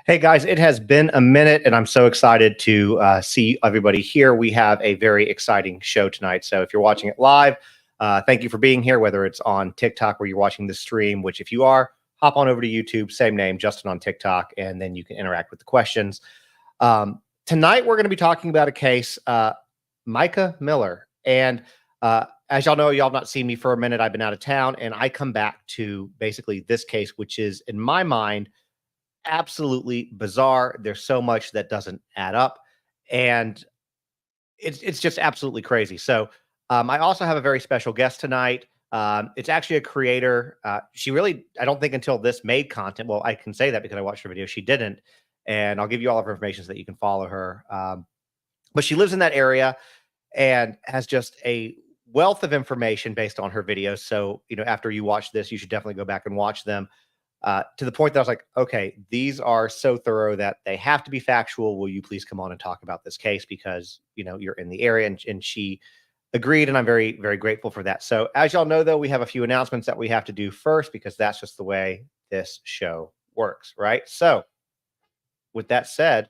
Hey guys, it has been a minute and I'm so excited to see everybody here. We have a very exciting show tonight. So if you're watching it live, thank you for being here, whether it's on TikTok where you're watching the stream, which if you are, hop on over to YouTube, same name, Justin on TikTok, and then you can interact with the questions. Tonight, we're going to be talking about a case, Micah Miller. And as y'all know, y'all have not seen me for a minute. I've been out of town and I come back to basically this case, which is in my mind, absolutely bizarre. There's so much that doesn't add up, and it's just absolutely crazy. So I also have a very special guest tonight. It's actually a creator. She really, I don't think until this made content. Well, I can say that because I watched her video. She didn't, and I'll give you all of her information so that you can follow her. But she lives in that area and has just a wealth of information based on her videos. So, you know, after you watch this, you should definitely go back and watch them. To the point that I was like, okay, these are so thorough that they have to be factual. Will you please come on and talk about this case? Because, you know, you're in the area, and she agreed. And I'm very, very grateful for that. So as y'all know, though, we have a few announcements that we have to do first, because that's just the way this show works. Right. So with that said,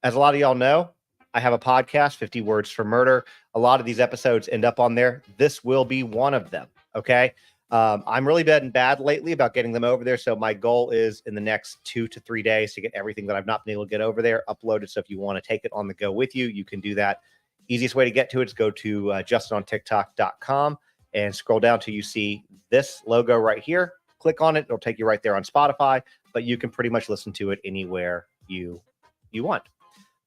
as a lot of y'all know, I have a podcast, 50 Words for Murder. A lot of these episodes end up on there. This will be one of them. Okay. I'm really bad lately about getting them over there. So my goal is in the next 2 to 3 days to get everything that I've not been able to get over there uploaded. So if you want to take it on the go with you, you can do that. Easiest way to get to it is go to justinontiktok.com and scroll down till you see this logo right here. Click on it. It'll take you right there on Spotify, but you can pretty much listen to it anywhere you want.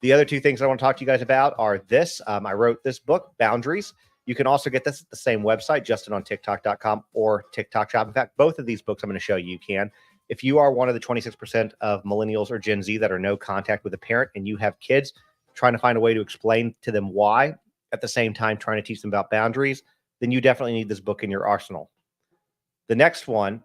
The other two things I want to talk to you guys about are this. I wrote this book, Boundaries. You can also get this at the same website, justinontiktok.com or TikTok Shop. In fact, both of these books I'm going to show you can. If you are one of the 26% of millennials or Gen Z that are no contact with a parent and you have kids, trying to find a way to explain to them why, at the same time trying to teach them about boundaries, then you definitely need this book in your arsenal. The next one,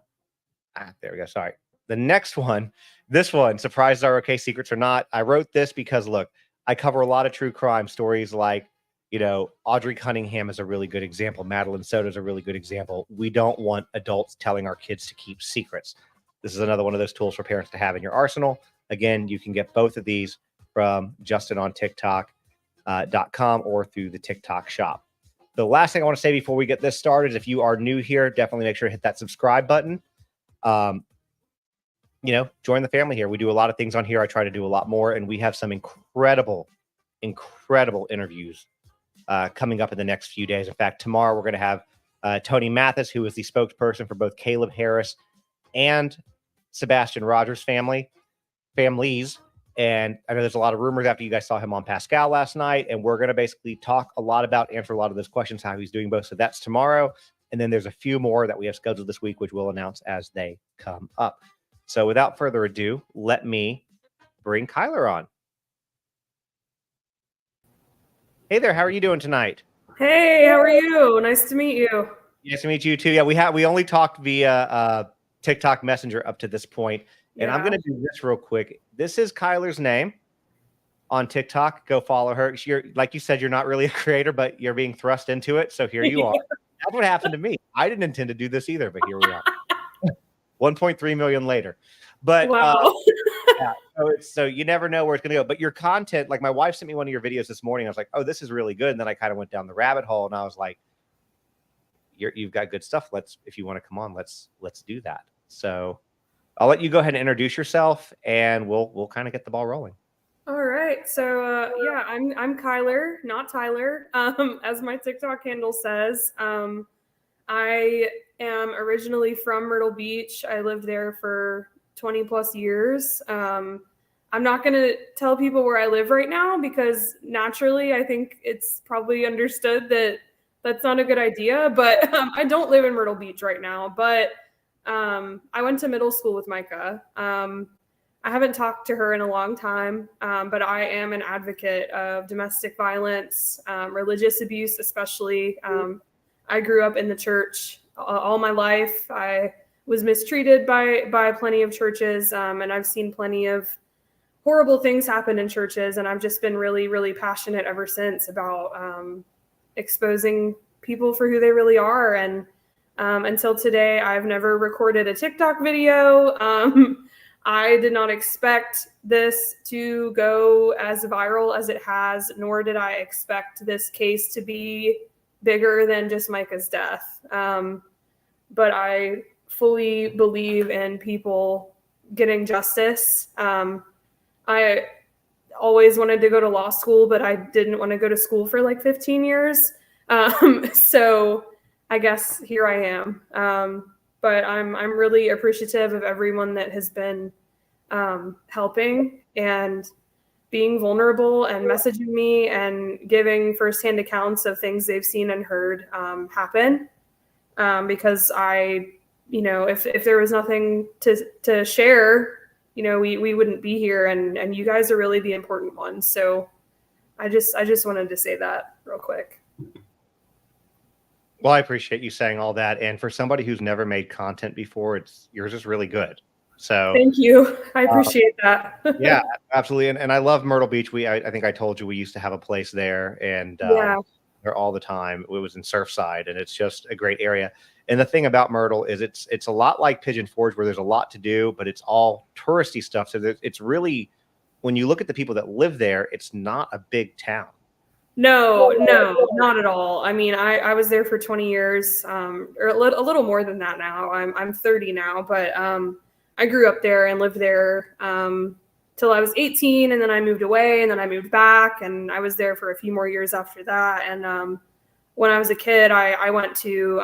there we go, sorry. The next one, this one, Surprises Are Okay, Secrets Are Not. I wrote this because, look, I cover a lot of true crime stories like, you know, Audrey Cunningham is a really good example. Madeline Soto is a really good example. We don't want adults telling our kids to keep secrets. This is another one of those tools for parents to have in your arsenal. Again, you can get both of these from justinontiktok.com or through the TikTok shop. The last thing I want to say before we get this started is if you are new here, definitely make sure to hit that subscribe button. You know, join the family here. We do a lot of things on here. I try to do a lot more, and we have some incredible interviews coming up in the next few days. In fact, tomorrow we're going to have Tony Mathis, who is the spokesperson for both Caleb Harris and Sebastian Rogers' family. families. And I know there's a lot of rumors after you guys saw him on Pascal last night, and we're going to basically talk a lot about, answer a lot of those questions, how he's doing both. So that's tomorrow. And then there's a few more that we have scheduled this week, which we'll announce as they come up. So without further ado, let me bring Kyler on. Hey there, how are you doing tonight? Hey, how are you? Nice to meet you. Nice to meet you too. Yeah, we only talked via TikTok Messenger up to this point. And I'm going to do this real quick. This is Kyler's name on TikTok. Go follow her. You're, like you said, you're not really a creator, but you're being thrust into it. So here you are. That's what happened to me. I didn't intend to do this either, but here we are. 1.3 million later. But wow. Yeah, so you never know where it's going to go. But your content, like my wife sent me one of your videos this morning. I was like, oh, this is really good. And then I kind of went down the rabbit hole, and I was like, you've got good stuff. If you want to come on, let's do that. So I'll let you go ahead and introduce yourself, and we'll kind of get the ball rolling. All right. So yeah, I'm Kyler, not Tyler, as my TikTok handle says. I am originally from Myrtle Beach. I lived there for 20 plus years. I'm not going to tell people where I live right now because naturally I think it's probably understood that that's not a good idea, but I don't live in Myrtle Beach right now, but I went to middle school with Micah. I haven't talked to her in a long time, but I am an advocate of domestic violence, religious abuse, especially. I grew up in the church all my life. I was mistreated by plenty of churches, and I've seen plenty of horrible things happen in churches, and I've just been really, really passionate ever since about exposing people for who they really are. And until today, I've never recorded a TikTok video. I did not expect this to go as viral as it has, nor did I expect this case to be bigger than just Micah's death. But I fully believe in people getting justice. I always wanted to go to law school, but I didn't want to go to school for like 15 years. So I guess here I am. But I'm really appreciative of everyone that has been helping and being vulnerable and messaging me and giving firsthand accounts of things they've seen and heard happen. Because if there was nothing to share, we wouldn't be here, and you guys are really the important ones. So I just wanted to say that real quick. Well, I appreciate you saying all that. And for somebody who's never made content before, yours is really good. So thank you. I appreciate that. Yeah, absolutely. And I love Myrtle Beach. I think I told you we used to have a place there, and there all the time. It was in Surfside, and it's just a great area. And the thing about Myrtle is it's a lot like Pigeon Forge, where there's a lot to do, but it's all touristy stuff. So it's really, when you look at the people that live there, it's not a big town. No, not at all. I mean, I was there for 20 years, or a little more than that now. I'm 30 now, but I grew up there and lived there till I was 18, and then I moved away, and then I moved back, and I was there for a few more years after that. And when I was a kid, I went to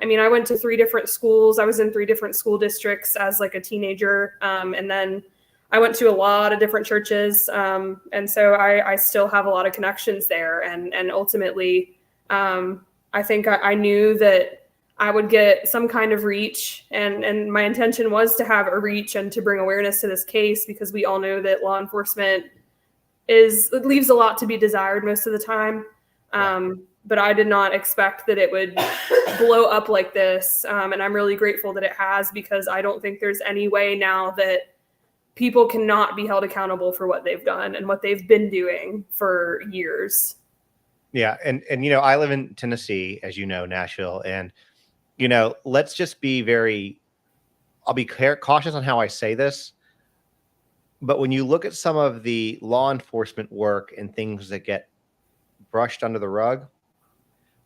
I went to 3 different schools. I was in 3 different school districts as like a teenager, and then I went to a lot of different churches, and so I still have a lot of connections there. And ultimately, I think I knew that I would get some kind of reach, and my intention was to have a reach and to bring awareness to this case, because we all know that law enforcement leaves a lot to be desired most of the time. But I did not expect that it would blow up like this, and I'm really grateful that it has, because I don't think there's any way now that people cannot be held accountable for what they've done and what they've been doing for years. Yeah. And I live in Tennessee, as you know, Nashville. And, let's just be I'll be cautious on how I say this. But when you look at some of the law enforcement work and things that get brushed under the rug,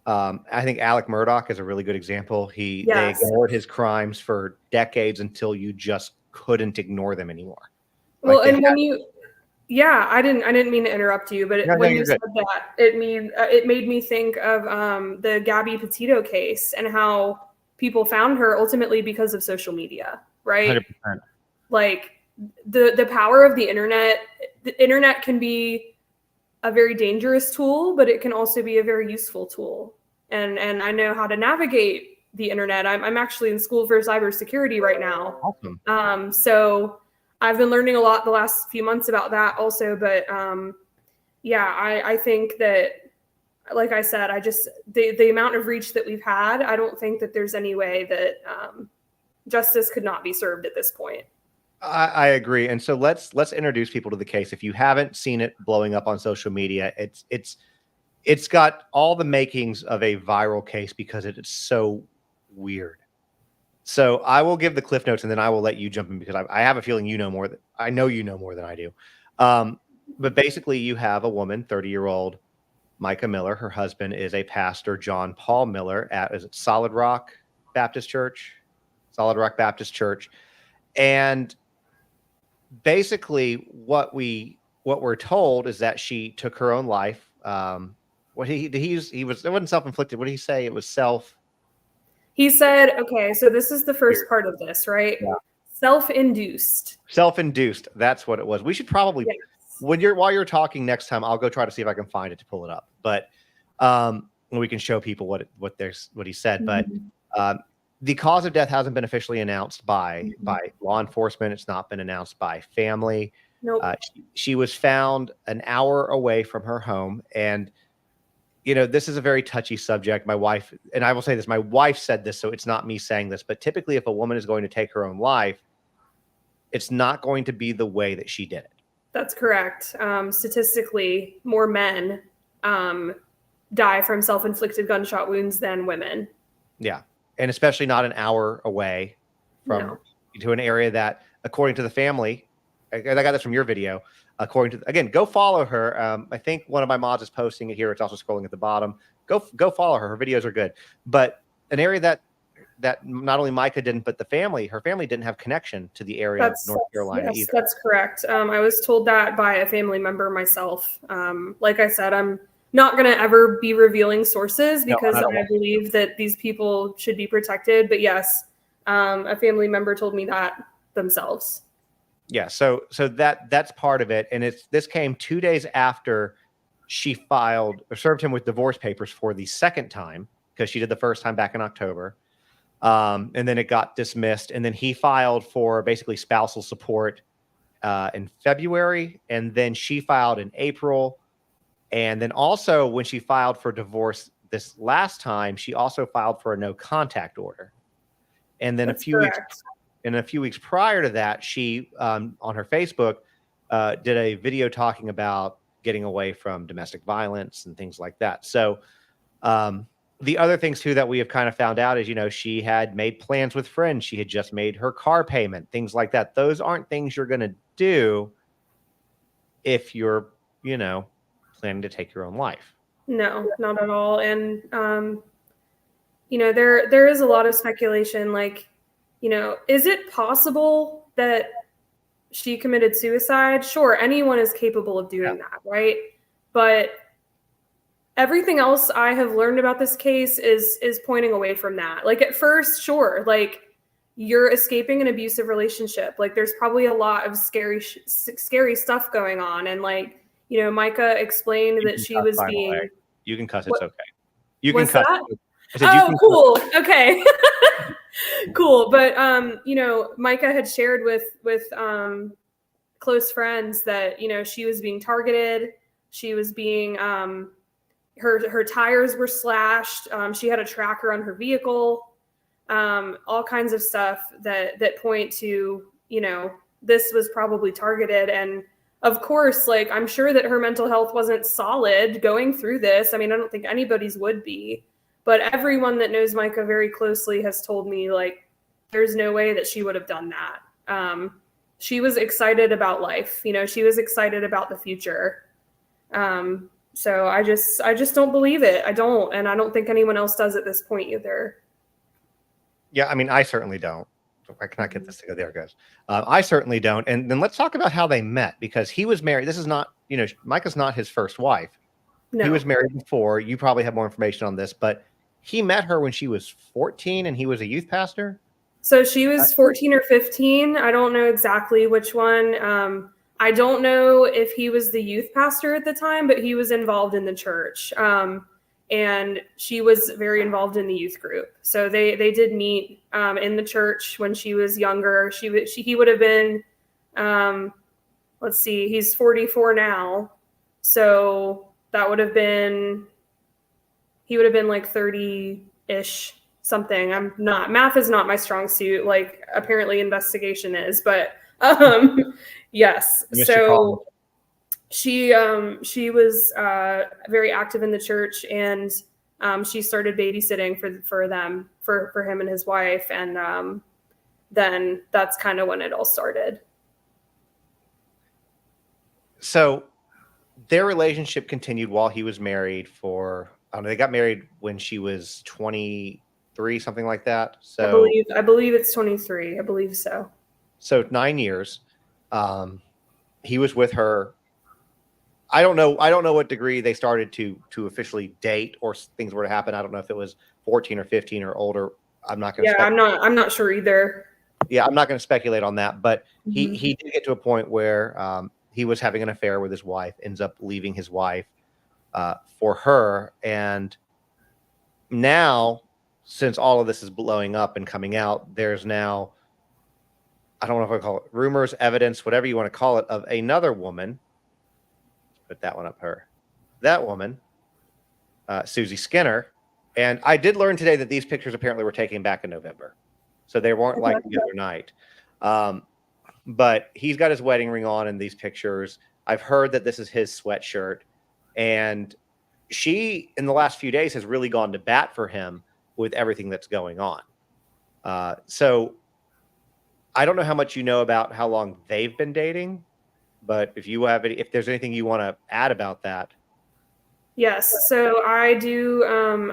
I think Alec Murdaugh is a really good example. They ignored his crimes for decades until you just couldn't ignore them anymore. Well, and when I didn't mean to interrupt you, but when you said that, it made me think of the Gabby Petito case and how people found her ultimately because of social media, right? 100%. Like, the power of the internet can be a very dangerous tool, but it can also be a very useful tool. And I know how to navigate the internet. I'm actually in school for cybersecurity right now. Awesome. So I've been learning a lot the last few months about that also. But I think that, like I said, the amount of reach that we've had, I don't think that there's any way that justice could not be served at this point. I agree. And so let's introduce people to the case. If you haven't seen it blowing up on social media, it's got all the makings of a viral case because it is so weird. So I will give the cliff notes and then I will let you jump in because I have a feeling you know more than I know more than I do. But basically you have a woman, 30-year-old Micah Miller. Her husband is a pastor, John Paul Miller, is it Solid Rock Baptist Church? Solid Rock Baptist Church. And basically what we're told is that she took her own life. What he used, it wasn't self-inflicted. What did he say? It was He said, okay, so this is the first part of this, right? Yeah. Self-induced. Self-induced. That's what it was. We should probably, yes. While you're talking next time, I'll go try to see if I can find it to pull it up. But we can show people what he said. Mm-hmm. But the cause of death hasn't been officially announced by law enforcement. It's not been announced by family. Nope. She was found an hour away from her home. And, this is a very touchy subject. My wife, and I will say this, my wife said this, so it's not me saying this, but typically if a woman is going to take her own life, it's not going to be the way that she did it. That's correct. Statistically, more men die from self-inflicted gunshot wounds than women. Yeah. And especially not an hour away from to an area that, according to the family, I got this from your video. Again, go follow her. I think one of my mods is posting it here. It's also scrolling at the bottom. Go follow her. Her videos are good. But an area that not only Micah didn't, but her family didn't have connection to the area of North Carolina either. That's correct. I was told that by a family member myself. Like I said, I'm not going to ever be revealing sources because I believe that these people should be protected. But yes, a family member told me that themselves. Yeah. So that's part of it. And this came 2 days after she served him with divorce papers for the second time because she did the first time back in October. And then it got dismissed. And then he filed for basically spousal support in February. And then she filed in April. And then also when she filed for divorce this last time, she also filed for a no contact order. And then a few weeks prior to that, she on her Facebook did a video talking about getting away from domestic violence and things like that. So the other things too that we have kind of found out is, she had made plans with friends. She had just made her car payment, things like that. Those aren't things you're going to do if you're, planning to take your own life. No, not at all. And, there is a lot of speculation, like, is it possible that she committed suicide? Sure, anyone is capable of doing that, right? But everything else I have learned about this case is pointing away from that. Like at first, sure, like you're escaping an abusive relationship. Like there's probably a lot of scary stuff going on. And like, Micah explained that she was being... You can cuss, it's okay. You can cuss. Cool. Okay. Cool. But, Micah had shared with close friends that, she was being targeted. She was being, her tires were slashed. She had a tracker on her vehicle, all kinds of stuff that point to, this was probably targeted. And of course, like, I'm sure that her mental health wasn't solid going through this. I mean, I don't think anybody's would be. But everyone that knows Micah very closely has told me, like, there's no way that she would have done that. She was excited about life. She was excited about the future. So I just don't believe it. I don't. And I don't think anyone else does at this point either. Yeah, I mean, I certainly don't. I cannot get this to go. There it goes. I certainly don't. And then let's talk about how they met, because he was married. This is not, Micah's not his first wife. No. He was married before. You probably have more information on this, but he met her when she was 14 and he was a youth pastor. So she was 14 or 15. I don't know exactly which one. I don't know if he was the youth pastor at the time, but he was involved in the church. And she was very involved in the youth group. So they did meet in the church when she was younger. He would have been, let's see, he's 44 now. So that would have been, he would have been like 30-ish something. Math is not my strong suit. Like apparently investigation is, but yes. So she was very active in the church, and she started babysitting for him and his wife, and then that's kind of when it all started. So their relationship continued while he was married for, I don't know, they got married when she was 23, something like that. So I believe it's 23. I believe so. So 9 years. He was with her. I don't know what degree they started to officially date or things were to happen. I don't know if it was 14 or 15 or older. I'm not going to. Yeah, I'm not sure either. Yeah, I'm not going to speculate on that. But he did get to a point where he was having an affair with his wife, ends up leaving his wife for her. And now, since all of this is blowing up and coming out, there's now, I don't know if I call it rumors, evidence, whatever you want to call it, of another woman. Put that one up her. That woman, Susie Skinner. And I did learn today that these pictures apparently were taken back in November. So they weren't like the other night. But he's got his wedding ring on in these pictures. I've heard that this is his sweatshirt. And she, in the last few days, has really gone to bat for him with everything that's going on. So I don't know how much you know about how long they've been dating, but if there's anything you want to add about that. Yes. So I do.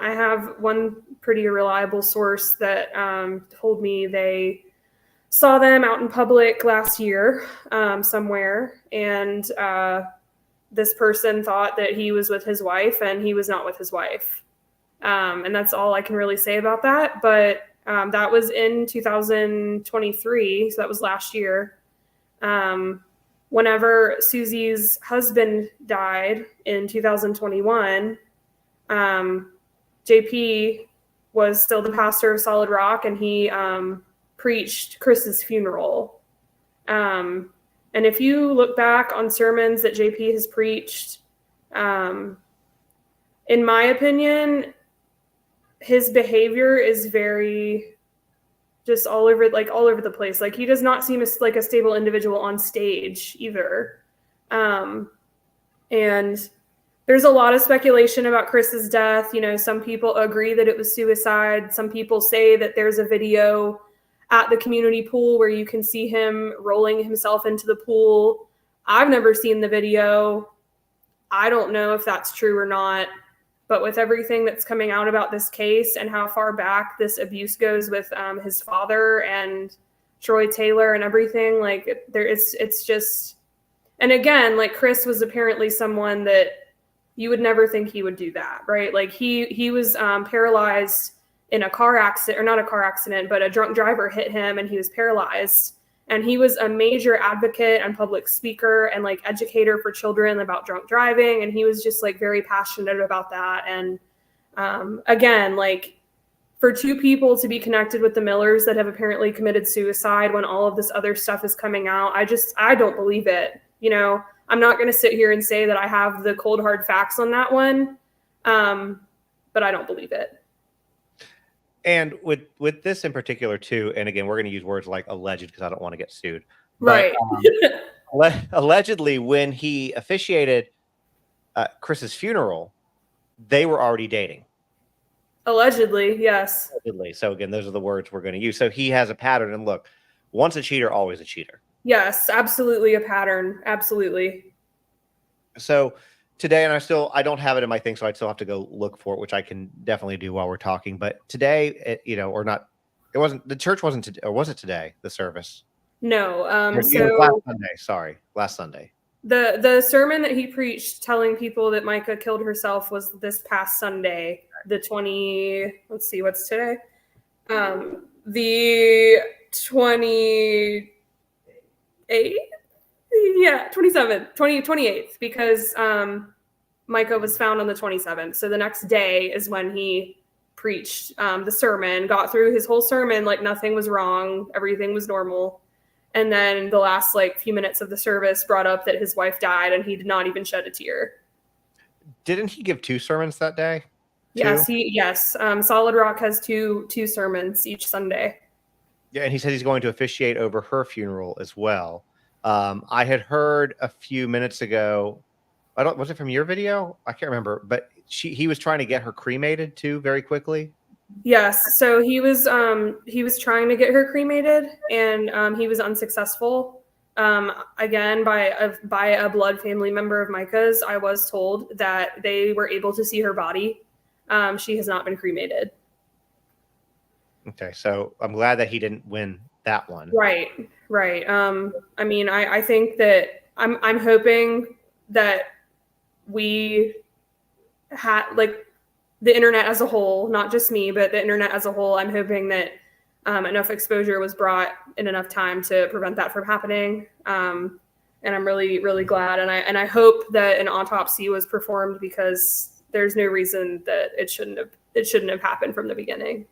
I have one pretty reliable source that told me they saw them out in public last year somewhere. And this person thought that he was with his wife, and he was not with his wife. And that's all I can really say about that. But that was in 2023. So that was last year. Whenever Susie's husband died in 2021, JP was still the pastor of Solid Rock, and he preached Chris's funeral. And if you look back on sermons that JP has preached, in my opinion, his behavior is very just all over the place. Like, he does not seem like a stable individual on stage either. And there's a lot of speculation about Chris's death. You know, some people agree that it was suicide. Some people say that there's a video at the community pool where you can see him rolling himself into the pool. I've never seen the video. I don't know if that's true or not. But with everything that's coming out about this case and how far back this abuse goes with his father and Troy Taylor and everything, like it's just, and again, like Chris was apparently someone that you would never think he would do that, right? Like he was paralyzed in a car accident, or not a car accident, but a drunk driver hit him and he was paralyzed. And he was a major advocate and public speaker and like educator for children about drunk driving. And he was just like very passionate about that. And again, like for two people to be connected with the Millers that have apparently committed suicide when all of this other stuff is coming out, I don't believe it. You know, I'm not going to sit here and say that I have the cold hard facts on that one. But I don't believe it. And with this in particular too, and again, we're going to use words like alleged because I don't want to get sued. Right. But, allegedly, when he officiated Chris's funeral, they were already dating. Allegedly, yes. Allegedly. So again, those are the words we're going to use. So he has a pattern. And look, once a cheater, always a cheater. Yes, absolutely a pattern. Absolutely. So today, and I don't have it in my thing, so I'd still have to go look for it, which I can definitely do while we're talking. But today, the church wasn't, or was it today, the service? No. Last Sunday. The sermon that he preached telling people that Micah killed herself was this past Sunday, the 20, let's see, what's today? The 28th? Yeah, 28th, because Micah was found on the 27th. So the next day is when he preached the sermon, got through his whole sermon like nothing was wrong, everything was normal. And then the last like few minutes of the service brought up that his wife died, and he did not even shed a tear. Didn't he give 2 sermons that day? Yes, Solid Rock has two sermons each Sunday. Yeah, and he said he's going to officiate over her funeral as well. I had heard a few minutes ago. Was it from your video? I can't remember, but he was trying to get her cremated too very quickly. Yes, so he was trying to get her cremated, and he was unsuccessful. Again, by a blood family member of Micah's, I was told that they were able to see her body. She has not been cremated. Okay, so I'm glad that he didn't win that one. Right. I mean, I think that I'm hoping that we had like the internet as a whole, not just me, but the internet as a whole. I'm hoping that enough exposure was brought in enough time to prevent that from happening. And I'm really, really glad. And I hope that an autopsy was performed, because there's no reason that it shouldn't have happened from the beginning.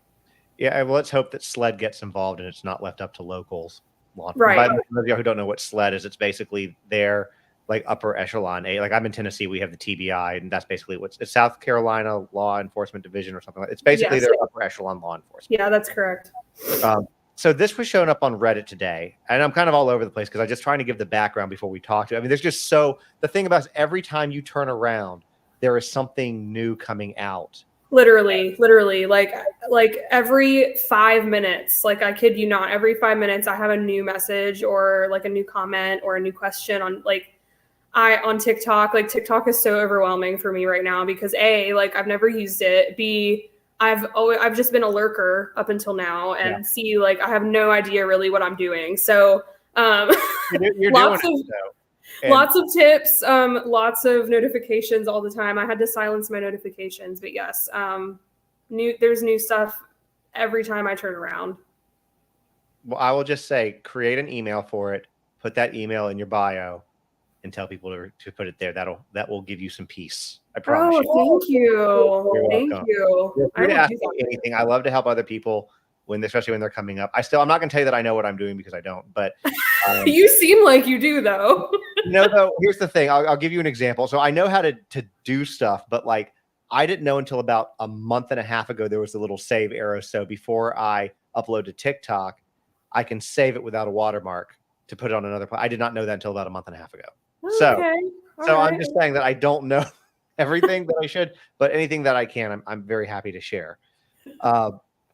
Yeah, well, let's hope that SLED gets involved and it's not left up to locals. Right. By those of you who don't know what SLED is, it's basically their like upper echelon. Like I'm in Tennessee, we have the TBI, and that's basically it's South Carolina Law Enforcement Division or something like that. It's basically their upper echelon law enforcement. Yeah, that's correct. So this was shown up on Reddit today, and I'm kind of all over the place because I'm just trying to give the background before we talk to it. I mean, there's just the thing about it is every time you turn around, there is something new coming out. Literally, like every 5 minutes, like I kid you not, every 5 minutes I have a new message or like a new comment or a new question on on TikTok. Like TikTok is so overwhelming for me right now because A, like I've never used it. B, I've just been a lurker up until now, and C, like I have no idea really what I'm doing. So you're lots doing of it, though. lots of tips, lots of notifications all the time. I had to silence my notifications, but yes, there's new stuff every time I turn around. Well, I will just say, create an email for it, put that email in your bio, and tell people to put it there. That will give you some peace. I promise you. Thank you. Thank you. I ask anything. I love to help other people especially when they're coming up. I'm not going to tell you that I know what I'm doing because I don't. But you seem like you do, though. No, though. Here's the thing. I'll give you an example. So I know how to do stuff, but like I didn't know until about a month and a half ago there was a little save arrow. So before I upload to TikTok, I can save it without a watermark to put it on another. I did not know that until about a month and a half ago. Okay. So I'm just saying that I don't know everything that I should, but anything that I can, I'm very happy to share.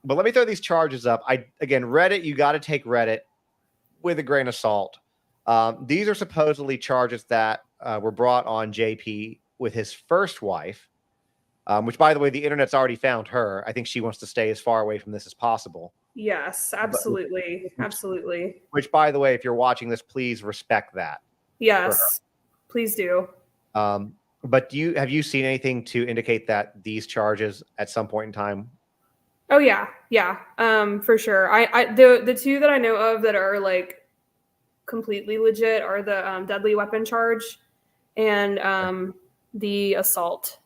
But let me throw these charges up. Again, Reddit, you got to take Reddit with a grain of salt. These are supposedly charges that were brought on JP with his first wife, which, by the way, the internet's already found her. I think she wants to stay as far away from this as possible. Yes, absolutely. Absolutely. Which, by the way, if you're watching this, please respect that. Yes, please do. But have you seen anything to indicate that these charges at some point in time? Oh yeah. For sure. The two that I know of that are like completely legit are the deadly weapon charge and the assault.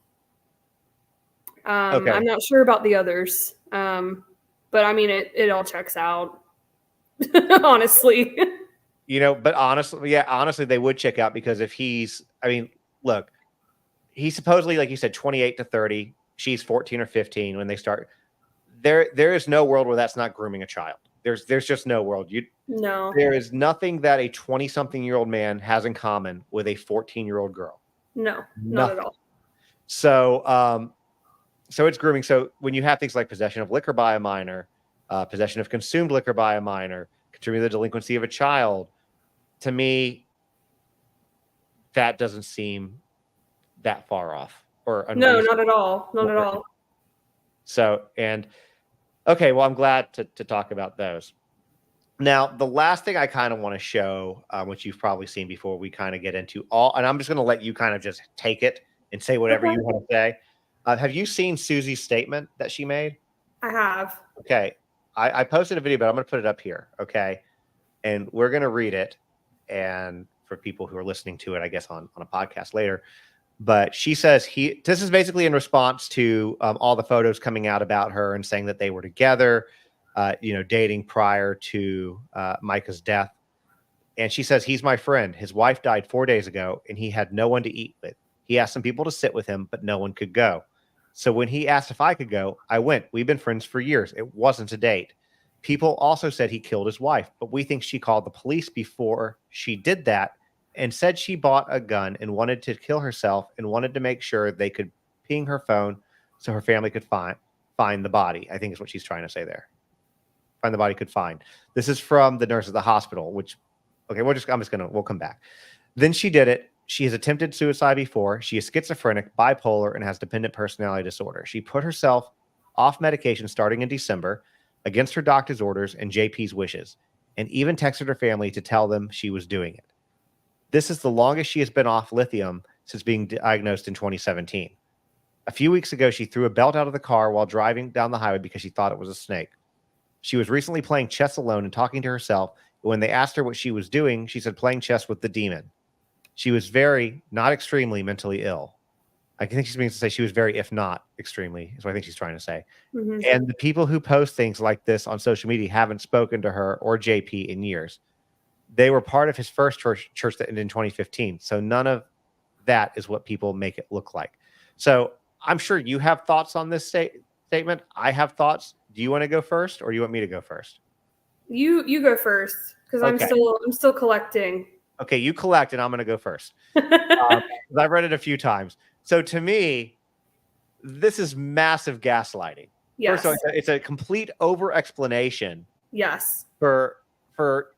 Okay. I'm not sure about the others, but I mean it all checks out. Honestly. But honestly, they would check out because if look, he's supposedly, like you said, 28 to 30. She's 14 or 15 when they start. There is no world where that's not grooming a child. There's just no world. No. There is nothing that a 20-something-year-old man has in common with a 14-year-old girl. No, not at all. So it's grooming. So when you have things like possession of liquor by a minor, possession of consumed liquor by a minor, contributing to the delinquency of a child, to me, that doesn't seem that far off. No, not at all. Not at all. So, okay, well, I'm glad to talk about those. Now, the last thing I kind of want to show, which you've probably seen before we kind of get into and I'm just going to let you kind of just take it and say whatever you want to say. Have you seen Susie's statement that she made? I have. Okay. I posted a video, but I'm going to put it up here. Okay. And we're going to read it. And for people who are listening to it, I guess on a podcast later, but she says this is basically in response to all the photos coming out about her and saying that they were together, dating prior to Micah's death. And she says, he's my friend. His wife died 4 days ago and he had no one to eat with. He asked some people to sit with him, but no one could go. So when he asked if I could go, I went. We've been friends for years. It wasn't a date. People also said he killed his wife, but we think she called the police before she did that and said she bought a gun and wanted to kill herself and wanted to make sure they could ping her phone so her family could find the body. I think is what she's trying to say there. Find the body could find. This is from the nurse at the hospital, which, okay, we'll come back. Then she did it. She has attempted suicide before. She is schizophrenic, bipolar, and has dependent personality disorder. She put herself off medication starting in December against her doctor's orders and JP's wishes, and even texted her family to tell them she was doing it. This is the longest she has been off lithium since being diagnosed in 2017. A few weeks ago, she threw a belt out of the car while driving down the highway because she thought it was a snake. She was recently playing chess alone and talking to herself. When they asked her what she was doing, she said playing chess with the demon. She was very, not extremely, mentally ill. I think she's meaning to say she was very, if not extremely, is what I think she's trying to say. Mm-hmm. And the people who post things like this on social media haven't spoken to her or JP in years. They were part of his first church that ended in 2015. So none of that is what people make it look like. So I'm sure you have thoughts on this statement. I have thoughts. Do you want to go first or do you want me to go first? You go first because okay. I'm still collecting. Okay, you collect and I'm going to go first. I've read it a few times. So to me, this is massive gaslighting. Yes. First of all, it's a complete over-explanation. Yes. For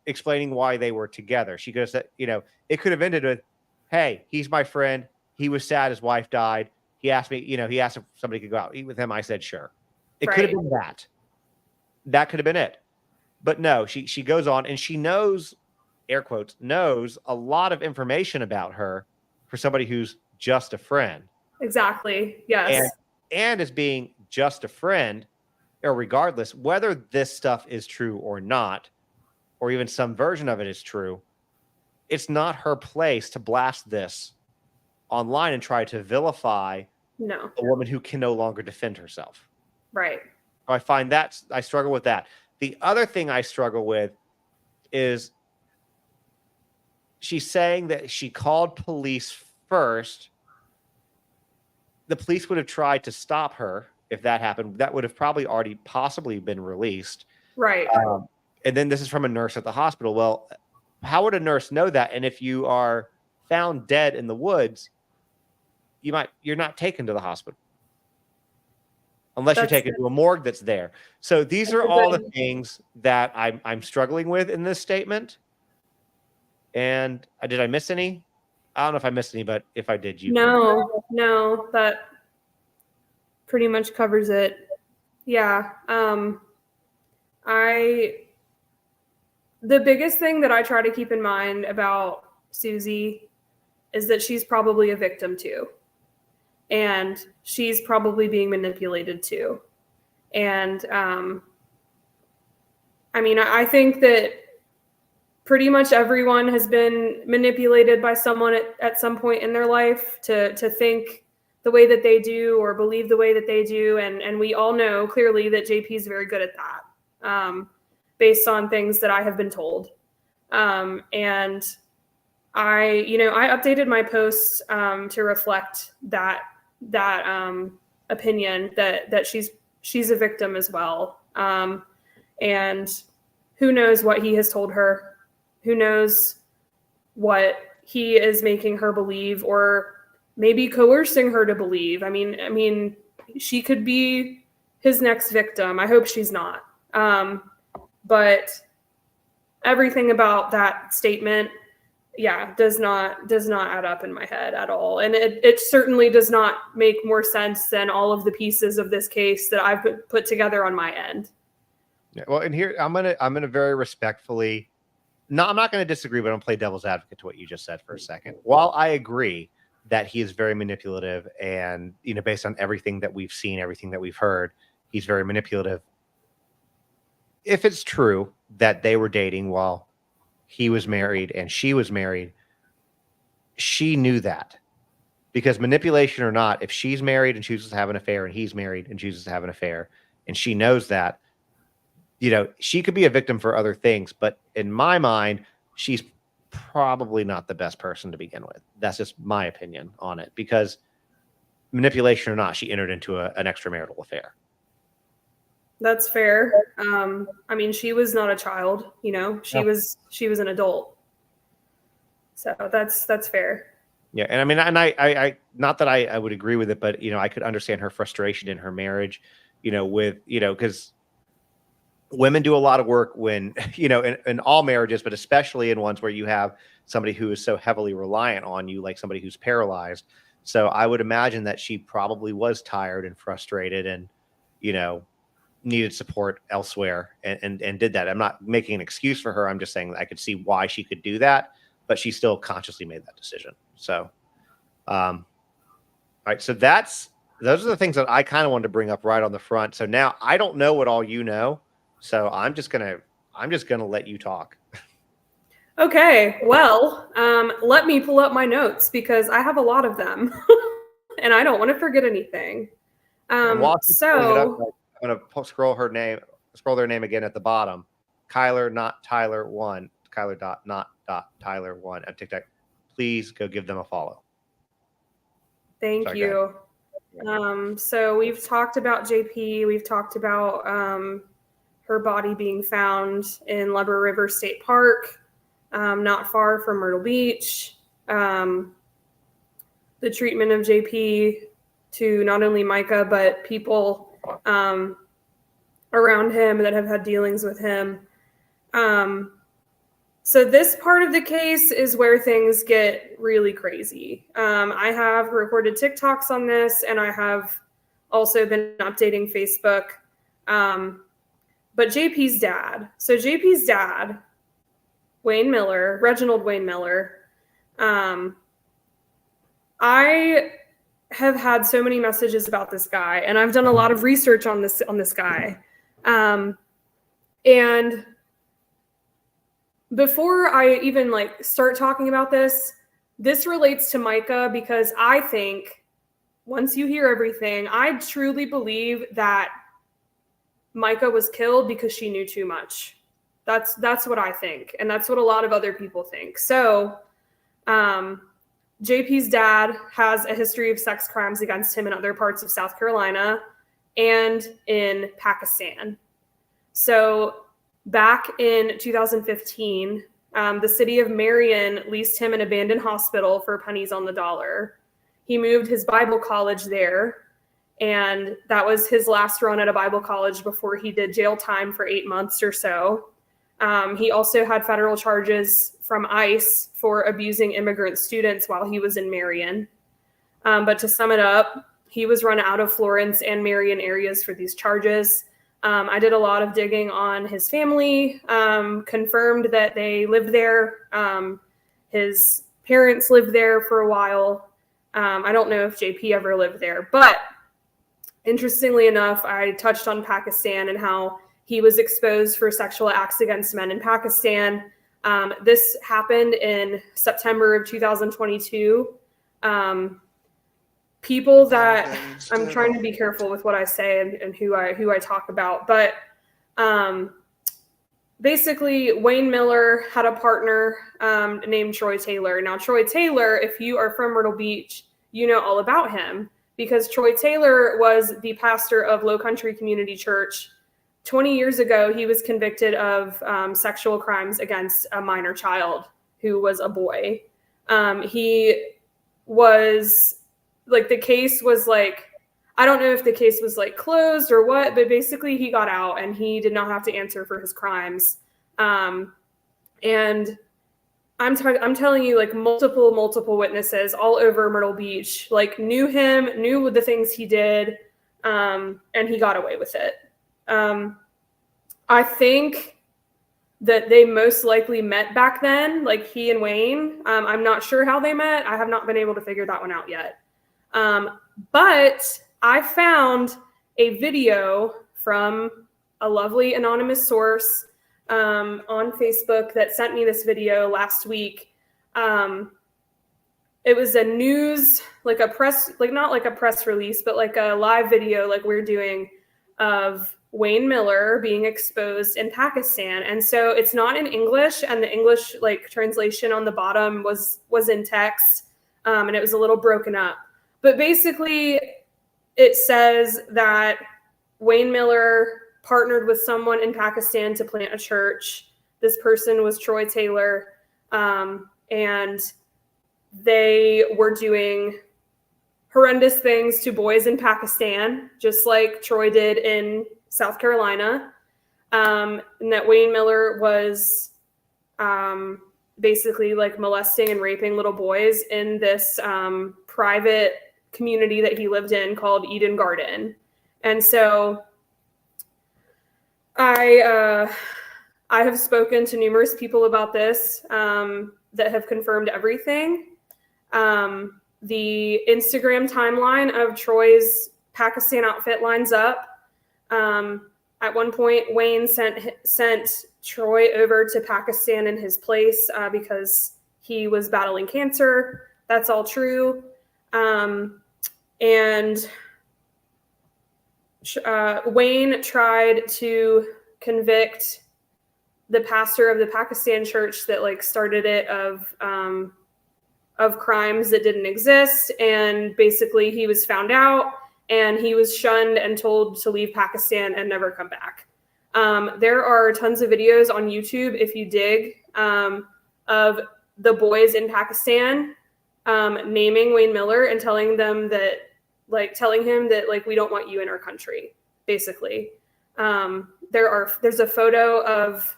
explaining why they were together. She goes that, it could have ended with, hey, he's my friend. He was sad his wife died. He asked me, he asked if somebody could go out eat with him. I said, sure. It could have been that. That could have been it. But no, she goes on and she knows, air quotes, knows a lot of information about her for somebody who's just a friend. Exactly. Yes. And as being just a friend, or regardless, whether this stuff is true or not, or even some version of it is true, it's not her place to blast this online and try to vilify a woman who can no longer defend herself. Right. I find that I struggle with that. The other thing I struggle with is she's saying that she called police first. The police would have tried to stop her if that happened. That would have probably already possibly been released. Right. And then this is from a nurse at the hospital. Well, how would a nurse know that? And if you are found dead in the woods, you're not taken to the hospital unless you're taken to a morgue that's there. So these are all the things that I'm struggling with in this statement. And did I miss any? I don't know if I missed any, but if I did, No, that pretty much covers it. Yeah. The biggest thing that I try to keep in mind about Susie is that she's probably a victim too. And she's probably being manipulated too. And I think that pretty much everyone has been manipulated by someone at some point in their life to think the way that they do or believe the way that they do. And we all know clearly that JP is very good at that. Based on things that I have been told. And I updated my post to reflect that opinion that she's a victim as well. And who knows what he has told her? Who knows what he is making her believe or maybe coercing her to believe? I mean, she could be his next victim. I hope she's not. But everything about that statement, does not add up in my head at all. And it certainly does not make more sense than all of the pieces of this case that I've put together on my end. Yeah, well, and here I'm gonna very respectfully, I'm not gonna disagree, but I'm gonna play devil's advocate to what you just said for a second. While I agree that he is very manipulative and, based on everything that we've seen, everything that we've heard, he's very manipulative. if it's true that they were dating while he was married and she was married, she knew that. Because manipulation or not, if she's married and chooses to have an affair and he's married and chooses to have an affair and she knows that, she could be a victim for other things. But in my mind, she's probably not the best person to begin with. That's just my opinion on it, because manipulation or not, she entered into an extramarital affair. That's fair. I mean, she was not a child, she was an adult. So that's fair. Yeah. And I mean, and I not that I would agree with it, but, I could understand her frustration in her marriage, because women do a lot of work when, in all marriages, but especially in ones where you have somebody who is so heavily reliant on you, like somebody who's paralyzed. So I would imagine that she probably was tired and frustrated and, needed support elsewhere and did that. I'm not making an excuse for her. I'm just saying that I could see why she could do that, but she still consciously made that decision. So, all right. So those are the things that I kind of wanted to bring up right on the front. So now I don't know what all you know. So I'm just gonna let you talk. Okay, well, let me pull up my notes because I have a lot of them, and I don't want to forget anything. So I'm gonna scroll their name again at the bottom. Kyler, not Tyler 1. Kyler not Tyler 1 at TikTok. Please go give them a follow. Thank you. So we've talked about JP. We've talked about her body being found in Lubber River State Park, not far from Myrtle Beach. The treatment of JP to not only Micah, but people around him that have had dealings with him. So this part of the case is where things get really crazy. I have recorded TikToks on this, and I have also been updating Facebook. But JP's dad, Reginald Wayne Miller, I have had so many messages about this guy, and I've done a lot of research on this guy. And before I even start talking about this relates to Micah, because I think once you hear everything, I truly believe that Micah was killed because she knew too much. That's what I think, and that's what a lot of other people think. So, JP's dad has a history of sex crimes against him in other parts of South Carolina and in Pakistan. So back in 2015, the city of Marion leased him an abandoned hospital for pennies on the dollar. He moved his Bible college there, and that was his last run at a Bible college before he did jail time for 8 months or so. He also had federal charges from ICE for abusing immigrant students while he was in Marion. But to sum it up, he was run out of Florence and Marion areas for these charges. I did a lot of digging on his family, confirmed that they lived there. His parents lived there for a while. I don't know if JP ever lived there, but interestingly enough, I touched on Pakistan and how he was exposed for sexual acts against men in Pakistan. This happened in September of 2022. People that I'm trying to be careful with what I say and who I talk about, but basically Wayne Miller had a partner named Troy Taylor. Now, Troy Taylor, if you are from Myrtle Beach, you know all about him, because Troy Taylor was the pastor of Low Country Community Church. 20 years ago, he was convicted of sexual crimes against a minor child who was a boy. He was the case was I don't know if the case was closed or what, but basically he got out and he did not have to answer for his crimes. And I'm telling you, multiple witnesses all over Myrtle Beach, knew him, knew the things he did, and he got away with it. I think that they most likely met back then, he and Wayne. I'm not sure how they met. I have not been able to figure that one out yet. But I found a video from a lovely anonymous source on Facebook that sent me this video last week. It was a news, like a press, like not like a press release, but like a live video like we're doing of Wayne Miller being exposed in Pakistan. And so it's not in English, and the English like translation on the bottom was in text, and it was a little broken up. But basically it says that Wayne Miller partnered with someone in Pakistan to plant a church. This person was Troy Taylor, and they were doing horrendous things to boys in Pakistan, just like Troy did in South Carolina, and that Wayne Miller was basically like molesting and raping little boys in this private community that he lived in called Eden Garden. And so I have spoken to numerous people about this that have confirmed everything. The Instagram timeline of Troy's Pakistan outfit lines up. At one point, Wayne sent Troy over to Pakistan in his place because he was battling cancer. That's all true. And Wayne tried to convict the pastor of the Pakistan church that like started it of crimes that didn't exist. And basically he was found out and he was shunned and told to leave Pakistan and never come back. There are tons of videos on YouTube, if you dig, of the boys in Pakistan naming Wayne Miller and telling him that we don't want you in our country, basically. There's a photo of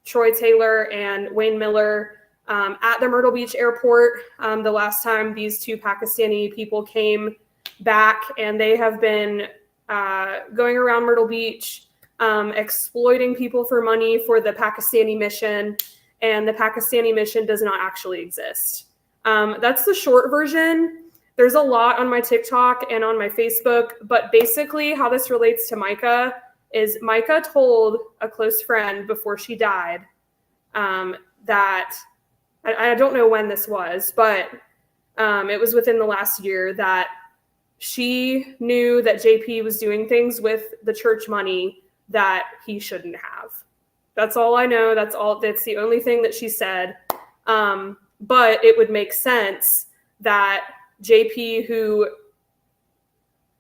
Troy Taylor and Wayne Miller at the Myrtle Beach airport the last time these two Pakistani people came back, and they have been going around Myrtle Beach exploiting people for money for the Pakistani mission, and the Pakistani mission does not actually exist. That's the short version. There's a lot on my TikTok and on my Facebook, but basically how this relates to Micah is Micah told a close friend before she died that, I don't know when this was, but it was within the last year, that she knew that JP was doing things with the church money that he shouldn't have. That's all I know. That's the only thing that she said. But it would make sense that JP, who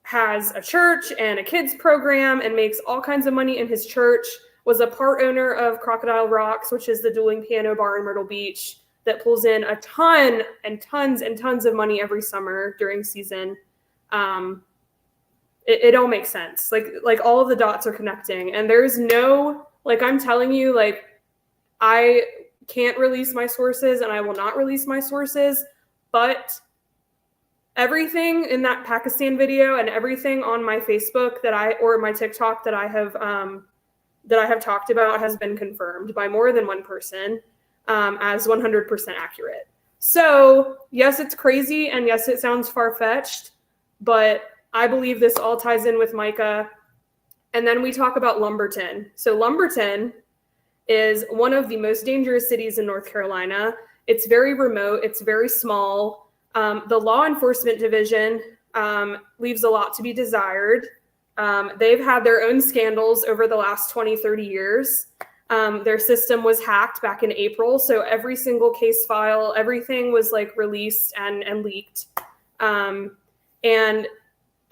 has a church and a kids program and makes all kinds of money in his church, was a part owner of Crocodile Rocks, which is the dueling piano bar in Myrtle Beach that pulls in a ton and tons and tons of money every summer during season. It all makes sense. Like all of the dots are connecting, and there's no, like, I'm telling you, like, I can't release my sources and I will not release my sources, but everything in that Pakistan video and everything on my Facebook or my TikTok that I have talked about has been confirmed by more than one person as 100% accurate. So yes, it's crazy, and yes, it sounds far-fetched, but I believe this all ties in with Micah. And then we talk about Lumberton. So Lumberton is one of the most dangerous cities in North Carolina. It's very remote. It's very small. The law enforcement division leaves a lot to be desired. They've had their own scandals over the last 20, 30 years. Their system was hacked back in April. So every single case file, everything was like released and leaked. And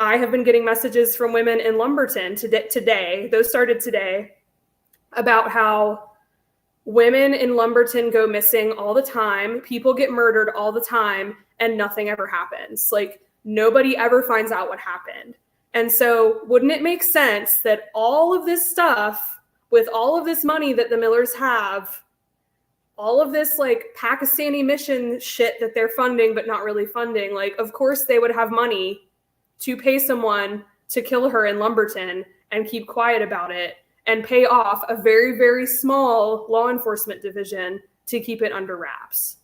I have been getting messages from women in Lumberton today, those started today, about how women in Lumberton go missing all the time. People get murdered all the time and nothing ever happens. Like, nobody ever finds out what happened. And so wouldn't it make sense that all of this stuff, with all of this money that the Millers have, all of this like Pakistani mission shit that they're funding but not really funding, like, of course they would have money to pay someone to kill her in Lumberton and keep quiet about it and pay off a very, very small law enforcement division to keep it under wraps.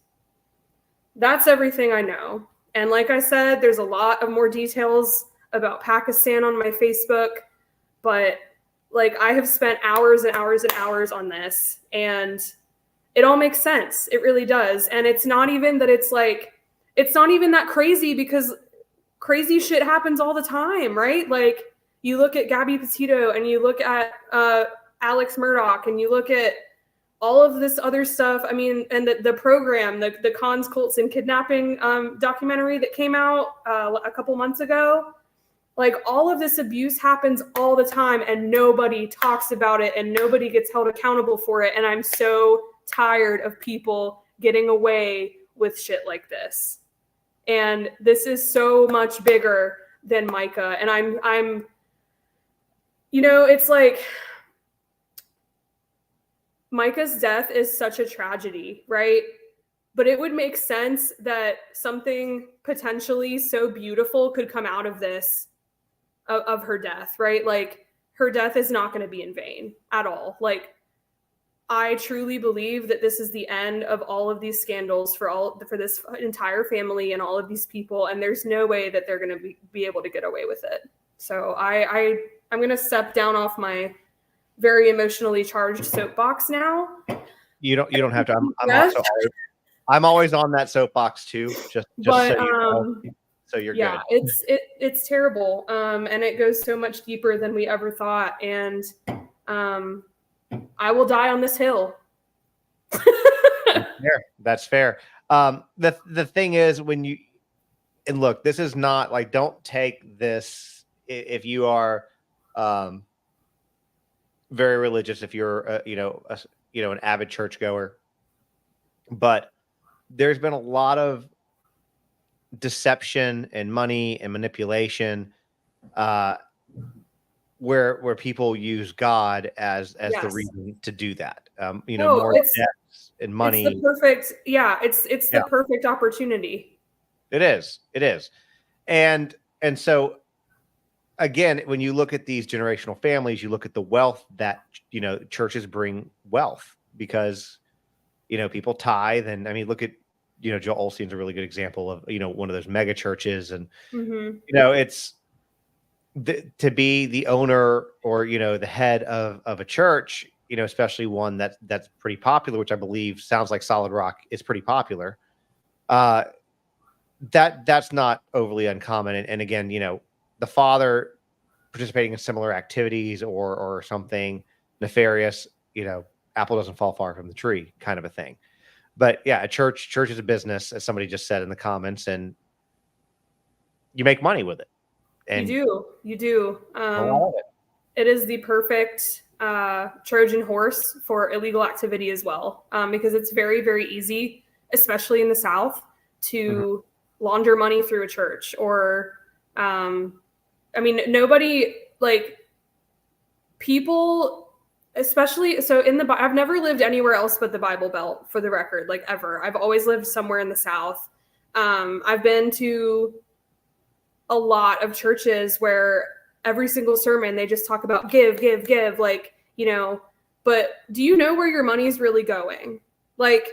That's everything I know. And like I said, there's a lot of more details about Pakistan on my Facebook, but Like, I have spent hours and hours and hours on this, and it all makes sense. It really does. And it's not even that it's not even that crazy, because crazy shit happens all the time, right? Like, you look at Gabby Petito, and you look at Alex Murdoch, and you look at all of this other stuff. I mean, and the program, the Cons, Cults, and Kidnapping documentary that came out a couple months ago. Like, all of this abuse happens all the time, and nobody talks about it, and nobody gets held accountable for it. And I'm so tired of people getting away with shit like this. And this is so much bigger than Micah. And I'm, it's like, Micah's death is such a tragedy, right? But it would make sense that something potentially so beautiful could come out of this, of her death, right? Like, her death is not going to be in vain at all. Like, I truly believe that this is the end of all of these scandals for this entire family and all of these people, and there's no way that they're going to be able to get away with it. So I'm going to step down off my very emotionally charged soapbox now. You don't have to. I'm always on that soapbox too. Just but, so you know. So you're good. It's terrible. And it goes so much deeper than we ever thought. And I will die on this hill. That's fair. The thing is, look, this is not like, don't take this if you are very religious, if you're an avid churchgoer, but there's been a lot of deception and money and manipulation where people use God as Yes. the reason to do that. No, more debts and money. It's the perfect, it's the perfect opportunity. It is. And so again, when you look at these generational families, you look at the wealth that, churches bring wealth because, people tithe. And I mean, look at, Joel Osteen's a really good example of, one of those mega churches. And, it's to be the owner or, the head of a church, especially one that's pretty popular, which I believe sounds like Solid Rock is pretty popular. That's not overly uncommon. And again, the father participating in similar activities or something nefarious, apple doesn't fall far from the tree kind of a thing. But yeah, a church is a business, as somebody just said in the comments, and you make money with it. And you do. It is the perfect Trojan horse for illegal activity as well, because it's very, very easy, especially in the South, to launder money through a church. Or, nobody, like, people, especially, so I've never lived anywhere else but the Bible Belt, for the record, like, ever. I've always lived somewhere in the South. I've been to a lot of churches where every single sermon they just talk about give, like, but do you know where your money's really going? Like,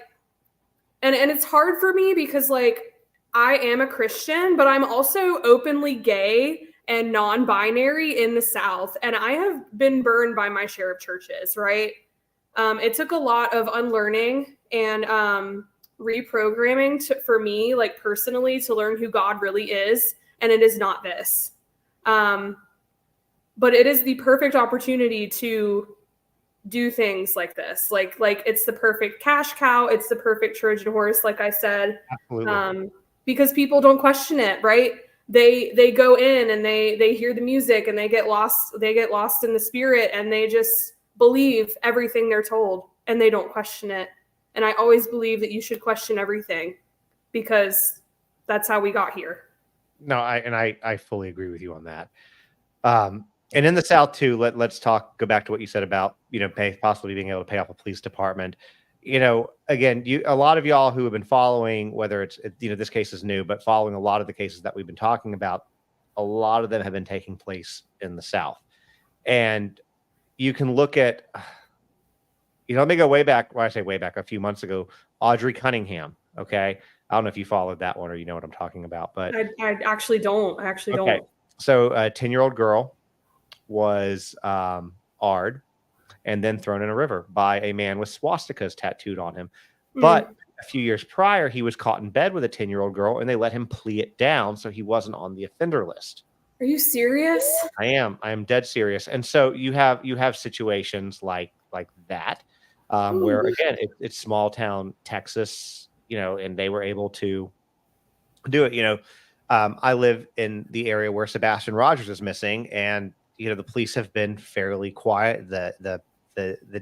and it's hard for me because, like, I am a Christian, but I'm also openly gay and non-binary in the South. And I have been burned by my share of churches, right? It took a lot of unlearning and reprogramming for me, like, personally, to learn who God really is. And it is not this. But it is the perfect opportunity to do things like this. Like it's the perfect cash cow. It's the perfect Trojan horse, like I said. Absolutely. Because people don't question it, right? They go in and they hear the music and they get lost in the spirit, and they just believe everything they're told and they don't question it. And I always believe that you should question everything, because that's how we got here. No, I fully agree with you on that. And in the South too, let's go back to what you said about, possibly being able to pay off a police department. Again, a lot of y'all who have been following, whether it's, this case is new, but following a lot of the cases that we've been talking about, a lot of them have been taking place in the South. And you can look at, let me go way back. When I say way back, a few months ago, Audrey Cunningham. Okay. I don't know if you followed that one or you know what I'm talking about, but I actually don't. don't. So a 10-year-old girl was and then thrown in a river by a man with swastikas tattooed on him. But a few years prior, he was caught in bed with a 10-year-old girl, and they let him plea it down, so he wasn't on the offender list. Are you serious? I am dead serious. And so you have situations like that, where again it's small town Texas, and they were able to do it. I live in the area where Sebastian Rogers is missing, and the police have been fairly quiet. The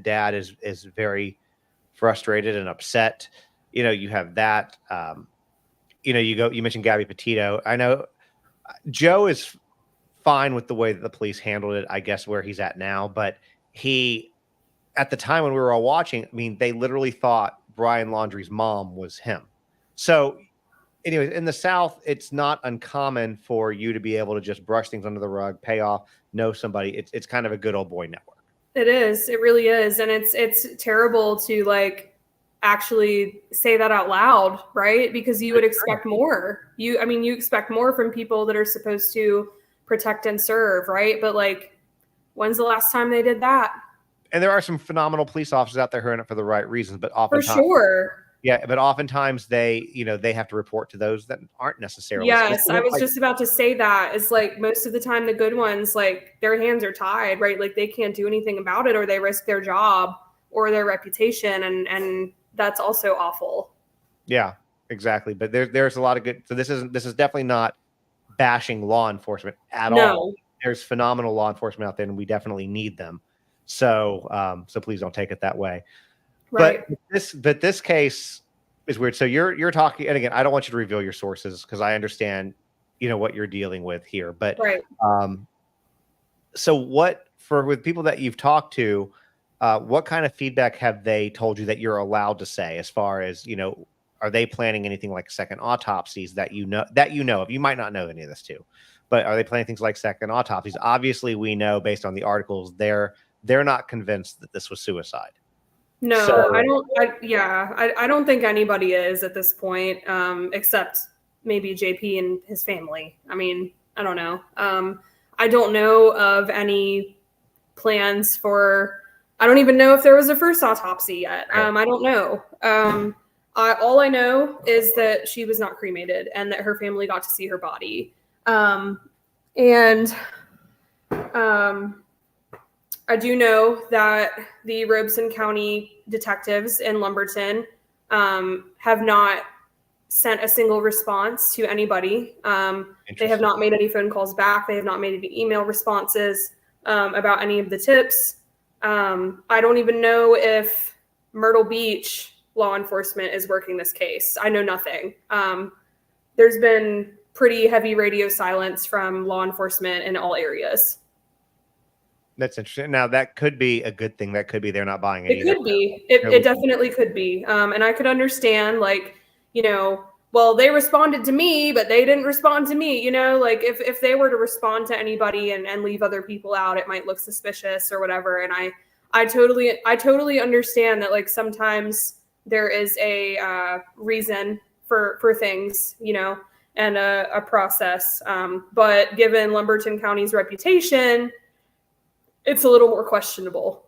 dad is very frustrated and upset. You have that. You mentioned Gabby Petito. I know Joe is fine with the way that the police handled it, I guess, where he's at now. But at the time when we were all watching, I mean, they literally thought Brian Laundrie's mom was him. So anyways, in the South, it's not uncommon for you to be able to just brush things under the rug, pay off, know somebody. It's kind of a good old boy network. It is. It really is. And it's terrible to actually say that out loud, right? Because you would expect more. You expect more from people that are supposed to protect and serve, right? But when's the last time they did that? And there are some phenomenal police officers out there who are in it for the right reasons, but oftentimes, for sure. Yeah, but oftentimes they have to report to those that aren't necessarily. Yes, I was just about to say that. It's most of the time the good ones, their hands are tied, right? They can't do anything about it, or they risk their job or their reputation, and that's also awful. Yeah, exactly. But there's a lot of good. So this is definitely not bashing law enforcement at all. There's phenomenal law enforcement out there, and we definitely need them. So please don't take it that way. Right. But this case is weird. So you're talking, and again, I don't want you to reveal your sources because I understand, what you're dealing with here. But right. So with people that you've talked to, what kind of feedback have they told you that you're allowed to say as far as, are they planning anything like second autopsies that you know of? You might not know any of this too, but are they planning things like second autopsies? Obviously, we know based on the articles, they're not convinced that this was suicide. No, so, I don't think anybody is at this point, except maybe JP and his family. I mean, I don't know. I don't know of any plans for. I don't even know if there was a first autopsy yet. I don't know. All I know is that she was not cremated and that her family got to see her body. I do know that the Robeson County detectives in Lumberton have not sent a single response to anybody. They have not made any phone calls back. They have not made any email responses about any of the tips. I don't even know if Myrtle Beach law enforcement is working this case. I know nothing. There's been pretty heavy radio silence from law enforcement in all areas. That's interesting. Now, that could be a good thing. That could be they're not buying it. It could be. It definitely could be. And I could understand, well, they responded to me, but they didn't respond to me. If they were to respond to anybody and leave other people out, it might look suspicious or whatever. And I totally understand that, sometimes there is a reason for things, and a process. But given Lumberton County's reputation, it's a little more questionable.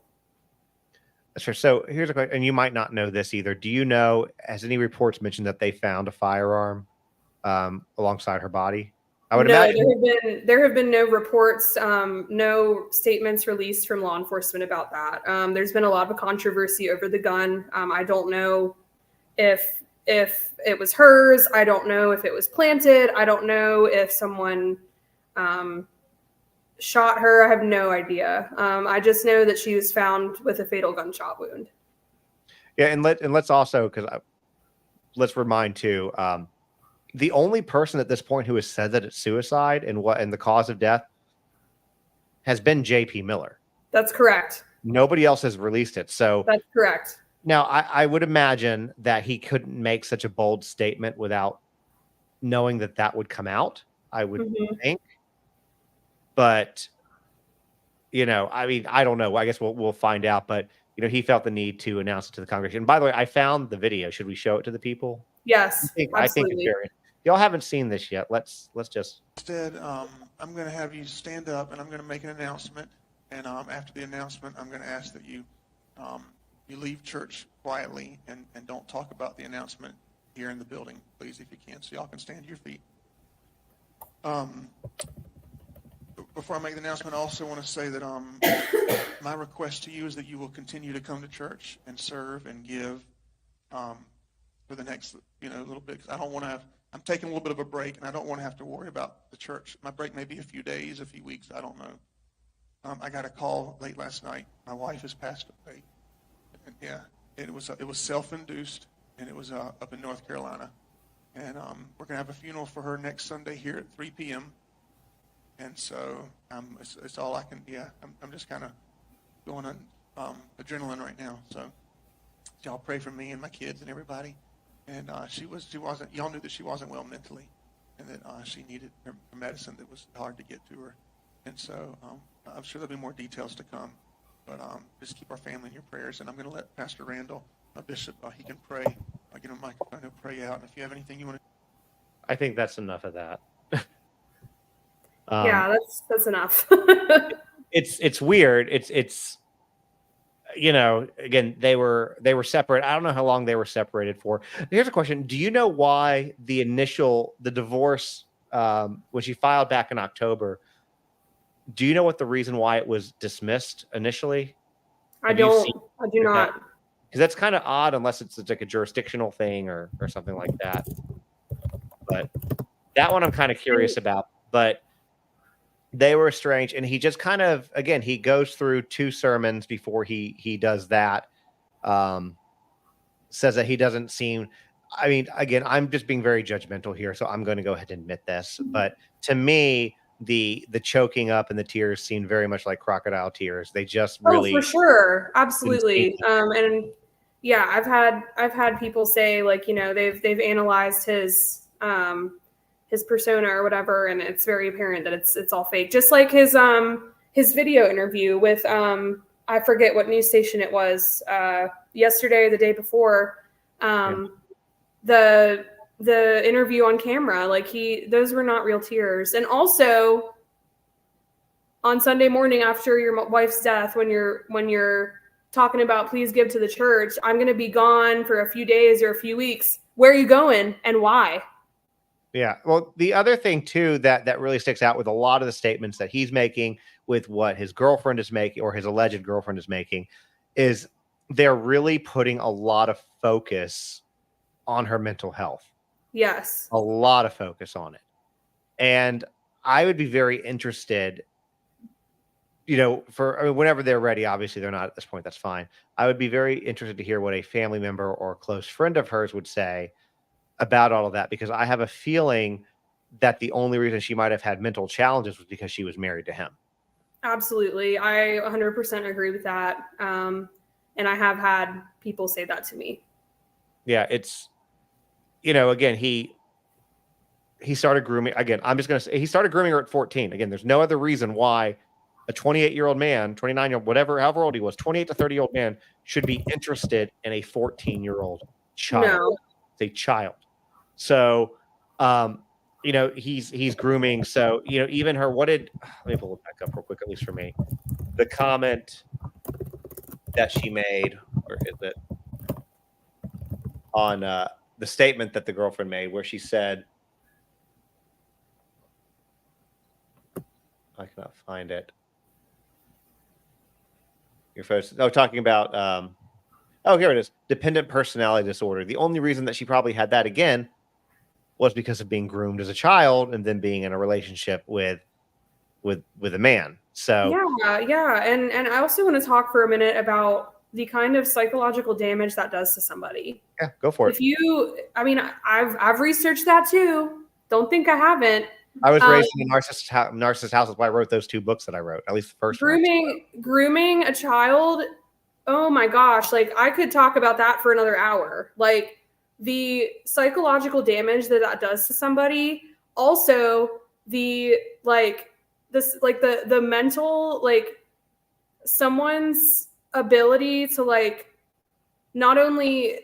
Sure. So here's a question, and you might not know this either. Do you know, has any reports mentioned that they found a firearm alongside her body? I would imagine. There have been no reports, no statements released from law enforcement about that. There's been a lot of controversy over the gun. I don't know if it was hers. I don't know if it was planted. I don't know if someone shot her. I have no idea. I just know that she was found with a fatal gunshot wound. Yeah, and let's also, because let's remind too, the only person at this point who has said that it's suicide and the cause of death has been JP Miller. That's correct. Nobody else has released it. So that's correct. Now, I would imagine that he couldn't make such a bold statement without knowing that would come out, I would think. But, I mean, I don't know. I guess we'll find out. But, he felt the need to announce it to the congregation. And by the way, I found the video. Should we show it to the people? Yes, I think it's very. Y'all haven't seen this yet. Let's just. Instead, I'm going to have you stand up and I'm going to make an announcement. And after the announcement, I'm going to ask that you leave church quietly and don't talk about the announcement here in the building, please, if you can, so y'all can stand to your feet. Before I make the announcement, I also want to say that my request to you is that you will continue to come to church and serve and give for the next little bit. 'Cause I don't want to have. I'm taking a little bit of a break, and I don't want to have to worry about the church. My break may be a few days, a few weeks. I don't know. I got a call late last night. My wife has passed away. And yeah, it was self-induced, and it was up in North Carolina. And we're gonna have a funeral for her next Sunday here at 3 p.m. And so it's all I can. Yeah, I'm just kind of going on adrenaline right now. So y'all pray for me and my kids and everybody. And she wasn't. Y'all knew that she wasn't well mentally, and that she needed her medicine that was hard to get to her. And so I'm sure there'll be more details to come. But just keep our family in your prayers. And I'm going to let Pastor Randall, Bishop, he can pray. I'll get him a microphone. He'll pray out. And if you have anything you want to. I think that's enough of that. Yeah, that's enough. It's weird. It's again, they were separate. I don't know how long they were separated for. Here's a question. Do you know why the divorce, when she filed back in October, do you know what the reason why it was dismissed initially? I do not. Because that's kind of odd unless it's like a jurisdictional thing or something like that. But that one I'm kind of curious about. But they were estranged, and he just kind of, again, he goes through 2 sermons before he does that. Says that he doesn't seem, I mean, again, I'm just being very judgmental here, so I'm going to go ahead and admit this. But to me, the choking up and the tears seemed very much like crocodile tears. They just really, for sure, absolutely. And yeah, I've had people say, like, they've analyzed his persona or whatever, and it's very apparent that it's all fake. Just like his video interview with I forget what news station it was, yesterday or the day before. The interview on camera, like those were not real tears. And also on Sunday morning after your wife's death, when you're talking about please give to the church, I'm going to be gone for a few days or a few weeks. Where are you going and why? Yeah. Well, the other thing too that really sticks out with a lot of the statements that he's making, with what his girlfriend is making, or his alleged girlfriend is making, is they're really putting a lot of focus on her mental health. Yes. A lot of focus on it. And I would be very interested, whenever they're ready. Obviously they're not at this point. That's fine. I would be very interested to hear what a family member or a close friend of hers would say about all of that, because I have a feeling that the only reason she might have had mental challenges was because she was married to him. Absolutely. I 100% agree with that. And I have had people say that to me. Yeah. It's, again, he started grooming. Again, I'm just going to say he started grooming her at 14. Again, there's no other reason why a 28-year-old man, 29-year-old, however old he was, 28 to 30-year-old man should be interested in a 14-year-old child. No. It's a child. So, he's grooming. So, even her, let me pull it back up real quick, at least for me. The comment that she made, or is it on the statement that the girlfriend made, where she said, I cannot find it. Your first, talking about, here it is. Dependent personality disorder. The only reason that she probably had that again was because of being groomed as a child and then being in a relationship with a man. So yeah. And I also want to talk for a minute about the kind of psychological damage that does to somebody. Yeah, go for it. I've researched that too. Don't think I haven't. I was raised in a narcissist house. That's why I wrote those 2 books that I wrote, at least the first one. Grooming a child. Oh my gosh. Like, I could talk about that for another hour. Like, the psychological damage that does to somebody. Also the mental, like, someone's ability to, like, not only,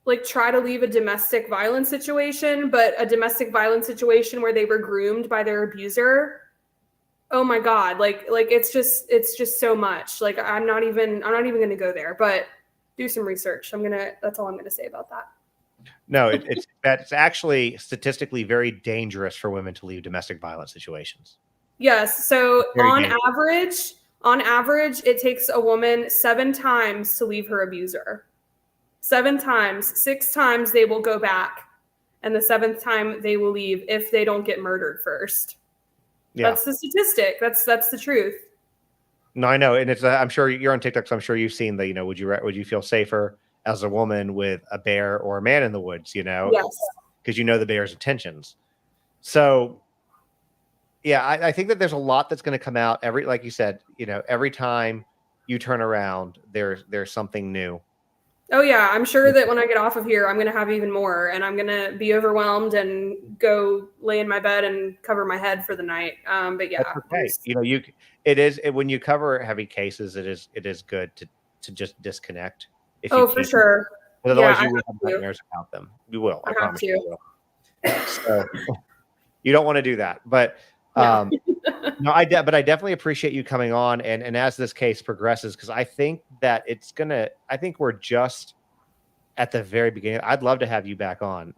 like, try to leave a domestic violence situation, but a domestic violence situation where they were groomed by their abuser. Oh my God. Like it's just so much. Like I'm not even going to go there, but do some research. That's all I'm going to say about that. No, it's actually statistically very dangerous for women to leave domestic violence situations. Yes. So Very dangerous. on average, it takes a woman 7 times to leave her abuser. 7 times. 6 times they will go back, and the 7th time they will leave if they don't get murdered first. Yeah. That's the statistic. That's the truth. No, I know, and it's. I'm sure you're on TikTok, so I'm sure you've seen the. Would you feel safer as a woman with a bear or a man in the woods? Yes. Because the bear's intentions. So, yeah, I think that there's a lot that's going to come out like you said, every time you turn around, there's something new. Oh yeah, I'm sure that when I get off of here, I'm going to have even more, and I'm going to be overwhelmed and go lay in my bed and cover my head for the night. But yeah, that's okay. When you cover heavy cases, it is good to just disconnect. For sure. Otherwise, you will have nightmares about them. You will. I promise you. You will. So, you don't want to do that, but no, I definitely appreciate you coming on, and as this case progresses, because I think that I think we're just at the very beginning. I'd love to have you back on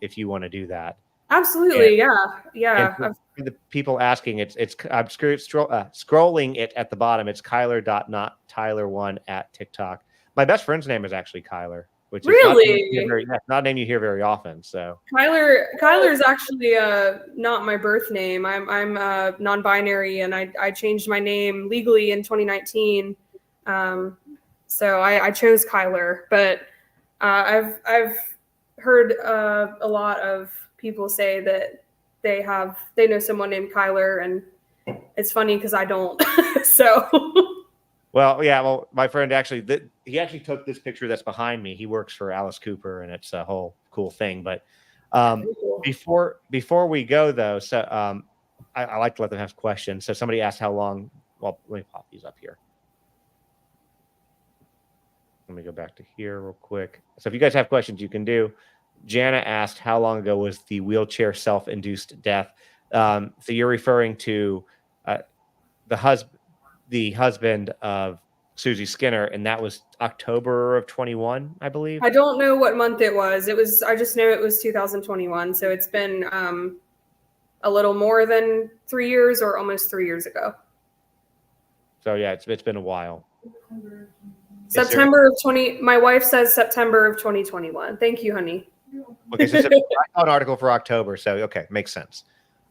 if you want to do that. Absolutely, yeah. And the people asking, I'm scrolling it at the bottom. It's Kyler.NotTyler1 at TikTok. My best friend's name is actually Kyler, which is not a name you hear very often. So Kyler is actually not my birth name. I'm non-binary, and I changed my name legally in 2019. So I chose Kyler, but I've heard a lot of people say that they know someone named Kyler, and it's funny because I don't. So. Well, yeah. Well, my friend he actually took this picture that's behind me. He works for Alice Cooper, and it's a whole cool thing. But cool. before we go though, so I like to let them have questions. So somebody asked how long. Well, let me pop these up here. Let me go back to here real quick. So if you guys have questions, you can do. Jana asked, how long ago was the wheelchair self-induced death? So you're referring to the husband of Susie Skinner, and that was October of 21, I believe. I don't know what month it was. I just know it was 2021. So it's been a little more than 3 years, or almost 3 years ago. So yeah, it's been a while. September of 20. My wife says September of 2021. Thank you, honey. Okay, so I saw an article for October, so okay, makes sense.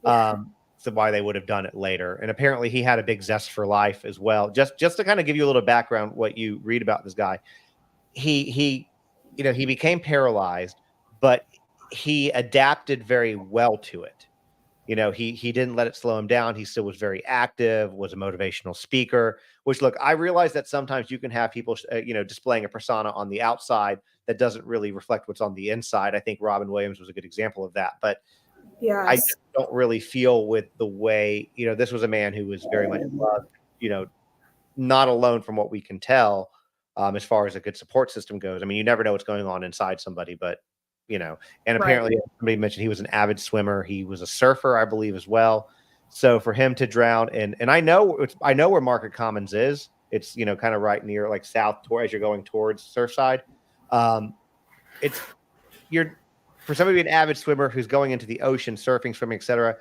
So why they would have done it later, and apparently he had a big zest for life as well. Just to kind of give you a little background, what you read about this guy, he became paralyzed, but he adapted very well to it. He didn't let it slow him down. He still was very active, was a motivational speaker, which, look, I realize that sometimes you can have people, displaying a persona on the outside that doesn't really reflect what's on the inside. I think Robin Williams was a good example of that. But yes. I just don't really feel with the way, this was a man who was very much loved, not alone from what we can tell, as far as a good support system goes. I mean, you never know what's going on inside somebody, but and apparently somebody mentioned he was an avid swimmer. He was a surfer, I believe, as well. So for him to drown, and I know where Market Commons is. It's, kind of right near, like, south as you're going towards Surfside. For somebody to be an avid swimmer who's going into the ocean, surfing, swimming, etc.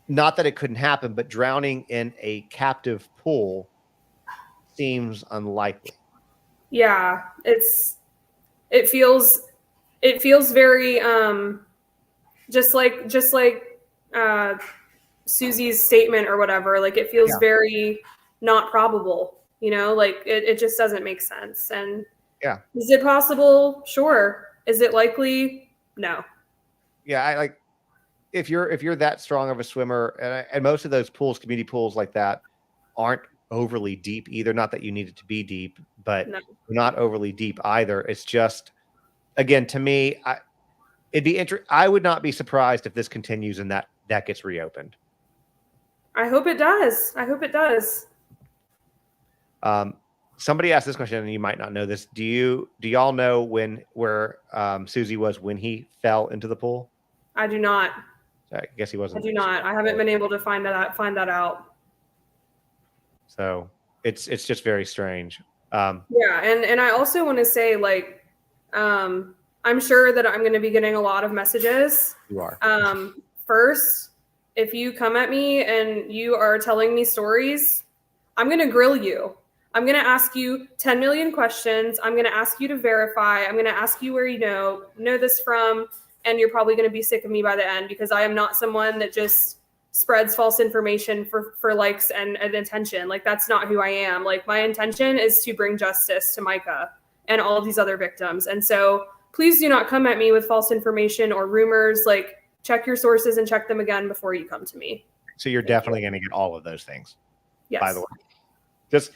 Not that it couldn't happen, but drowning in a captive pool seems unlikely. Yeah, it feels very just like Susie's statement or whatever. Like, it feels very not probable. Like it just doesn't make sense. And is it possible? Sure. Is it likely? No. Yeah, if you're that strong of a swimmer, and most of those pools, community pools like that, aren't overly deep either. Not that you need it to be deep, but not overly deep either. It's just, again, to me, I would not be surprised if this continues and that gets reopened. I hope it does. Somebody asked this question, and you might not know this. Do y'all know where Susie was when he fell into the pool? I do not. I guess he wasn't. I do not. I haven't been able to find that out. So it's just very strange. Yeah, and I also want to say, like, I'm sure that I'm going to be getting a lot of messages. You are. First, if you come at me and you are telling me stories, I'm going to grill you. I'm going to ask you 10 million questions. I'm going to ask you to verify. I'm going to ask you where you know this from, and you're probably going to be sick of me by the end, because I am not someone that just spreads false information for likes and attention. Like, that's not who I am. Like, my intention is to bring justice to Micah and all of these other victims. And so please do not come at me with false information or rumors. Like, check your sources and check them again before you come to me. So you're definitely going to get all of those things. Yes. By the way, just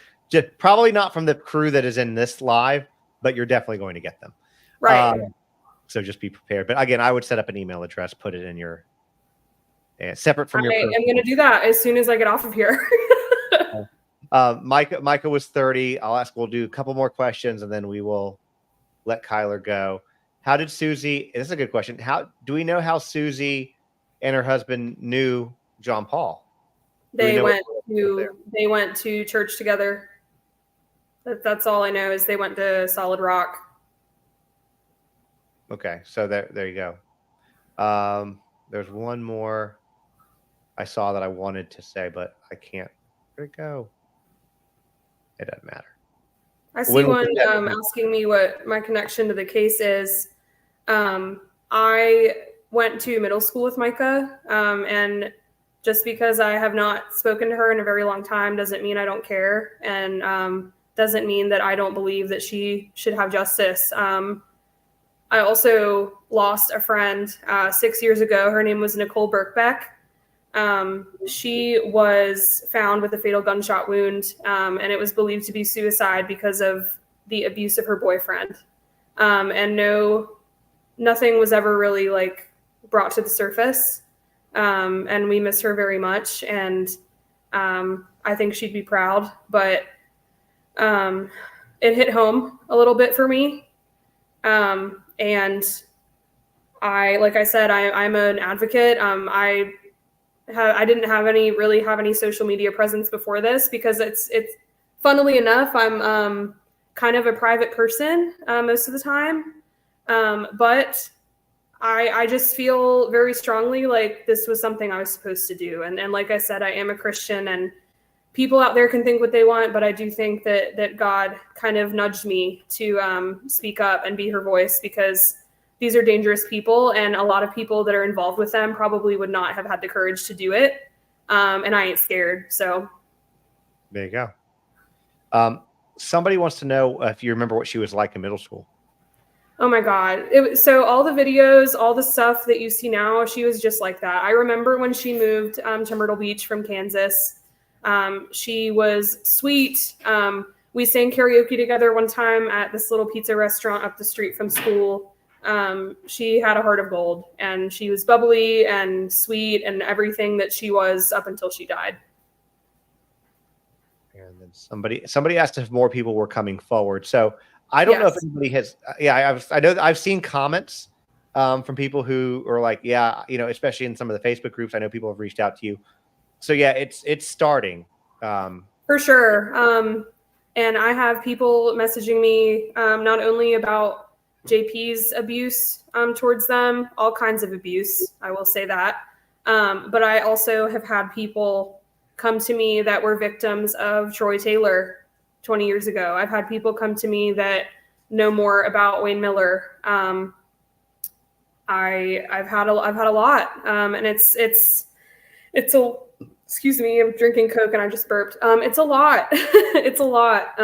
probably not from the crew that is in this live, but you're definitely going to get them. Right. So just be prepared. But again, I would set up an email address, put it in your separate from your. I'm going to do that as soon as I get off of here. Micah was 30. We'll do a couple more questions and then we will let Kyler go. How did Susie, this is a good question. Do we know how Susie and her husband knew John Paul? They went to church together. That's all I know, is they went to Solid Rock. Okay. So there you go. There's one more I saw that I wanted to say, but I can't. Where'd it go? It doesn't matter. I see one asking me what my connection to the case is. I went to middle school with Micah, and just because I have not spoken to her in a very long time doesn't mean I don't care, and doesn't mean that I don't believe that she should have justice. I also lost a friend 6 years ago. Her name was Nicole Birkbeck. She was found with a fatal gunshot wound, and it was believed to be suicide because of the abuse of her boyfriend. And nothing was ever really like brought to the surface. And we miss her very much. And I think she'd be proud, but it hit home a little bit for me. And like I said, I'm an advocate. I didn't really have any social media presence before this, because it's funnily enough, I'm kind of a private person most of the time. But I just feel very strongly like this was something I was supposed to do. And like I said, I am a Christian, and people out there can think what they want, but I do think that God kind of nudged me to speak up and be her voice, because these are dangerous people, and a lot of people that are involved with them probably would not have had the courage to do it. And I ain't scared. So there you go. Somebody wants to know if you remember what she was like in middle school. Oh my God. So all the videos, all the stuff that you see now, she was just like that. I remember when she moved to Myrtle Beach from Kansas. She was sweet. We sang karaoke together one time at this little pizza restaurant up the street from school. She had a heart of gold, and she was bubbly and sweet and everything that she was up until she died. And then somebody asked if more people were coming forward. So I don't know if anybody has. I know I've seen comments from people who are like, especially in some of the Facebook groups. I know people have reached out to you. So yeah, it's starting. For sure. And I have people messaging me not only about JP's abuse towards them, all kinds of abuse, I will say that. But I also have had people come to me that were victims of Troy Taylor 20 years ago. I've had people come to me that know more about Wayne Miller. I've had a lot, and it's a, excuse me, I'm drinking Coke and I just burped. It's a lot. It's a lot.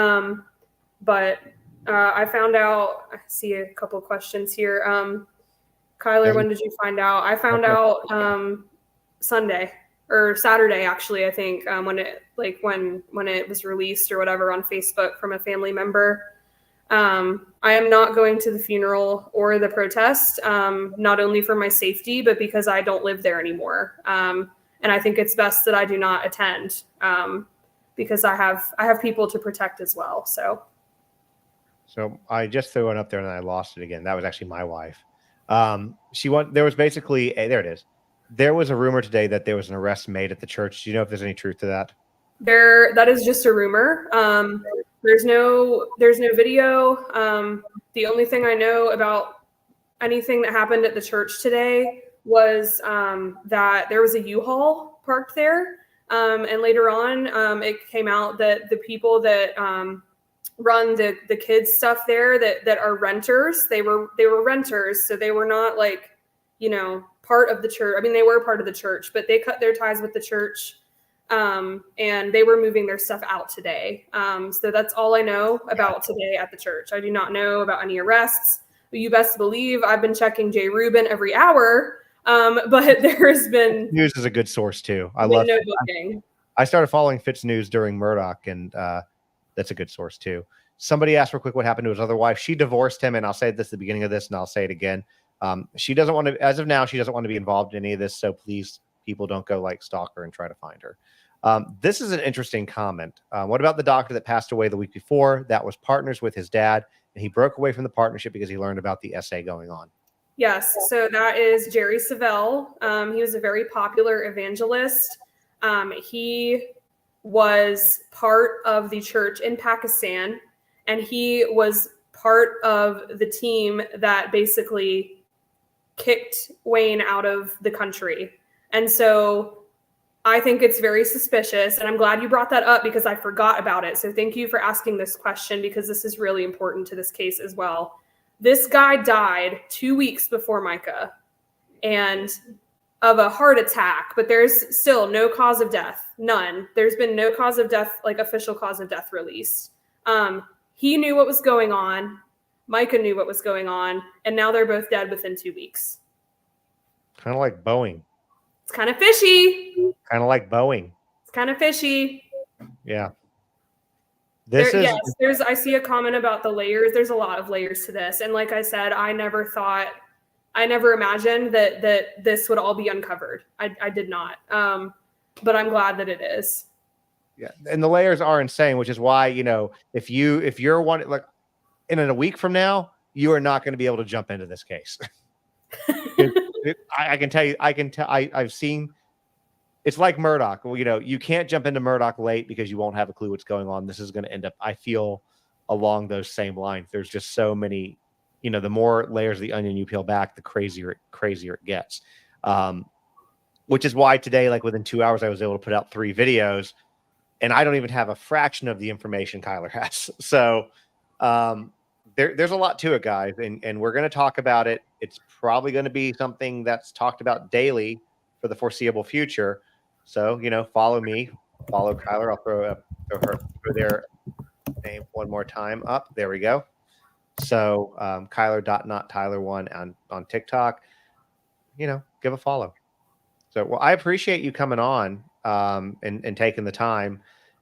But I found out, I see a couple of questions here. Kyler, when did you find out? I found out Sunday or Saturday, actually, I think, when it was released or whatever on Facebook from a family member. I am not going to the funeral or the protest, not only for my safety, but because I don't live there anymore. And I think it's best that I do not attend, because I have people to protect as well. So I just threw one up there and I lost it again. That was actually my wife. There was basically there it is. There was a rumor today that there was an arrest made at the church. Do you know if there's any truth to that? That is just a rumor. There's no video. The only thing I know about anything that happened at the church today was that there was a U-Haul parked there. And later on, it came out that the people that run the kids stuff there that are renters, they were renters, so they were not like, part of the church. I mean, they were part of the church, but they cut their ties with the church. And they were moving their stuff out today. So that's all I know about today at the church. I do not know about any arrests. You best believe I've been checking Jay Rubin every hour. But there has been News is a good source too. I started following Fitz News during Murdoch, and that's a good source too. Somebody asked real quick what happened to his other wife. She divorced him, and I'll say this at the beginning of this, and I'll say it again. She doesn't want to, as of now, she doesn't want to be involved in any of this. So please, people, don't go like stalk her and try to find her. This is an interesting comment. What about the doctor that passed away the week before that was partners with his dad, and he broke away from the partnership because he learned about the essay going on? Yes. So that is Jerry Savelle. He was a very popular evangelist. He was part of the church in Pakistan, and he was part of the team that basically kicked Wayne out of the country. And so I think it's very suspicious, and I'm glad you brought that up because I forgot about it. So thank you for asking this question because this is really important to this case as well. This guy died 2 weeks before Micah and of a heart attack, but there's still no cause of death. None. There's been no cause of death, like official cause of death released. He knew what was going on. Micah knew what was going on, and now they're both dead within 2 weeks. Kind of like Boeing. It's kind of fishy. Kind of like Boeing. It's kind of fishy. Yeah. I see a comment about the layers. There's a lot of layers to this. And like I said, I never imagined that this would all be uncovered. I did not. But I'm glad that it is. Yeah. And the layers are insane, which is why, if you're one, like in a week from now, you are not going to be able to jump into this case. I can tell you, I've seen, it's like Murdoch. Well, you can't jump into Murdoch late because you won't have a clue what's going on. This is going to end up, I feel, along those same lines. There's just so many, the more layers of the onion you peel back, the crazier it gets. Which is why today, like within 2 hours, I was able to put out 3 videos, and I don't even have a fraction of the information Kyler has. So there's a lot to it, guys, and we're going to talk about it. It's probably going to be something that's talked about daily for the foreseeable future. So, follow me, follow Kyler. I'll throw their name one more time up. There we go. So Kyler.nottyler1 on TikTok, give a follow. So, well, I appreciate you coming on and taking the time.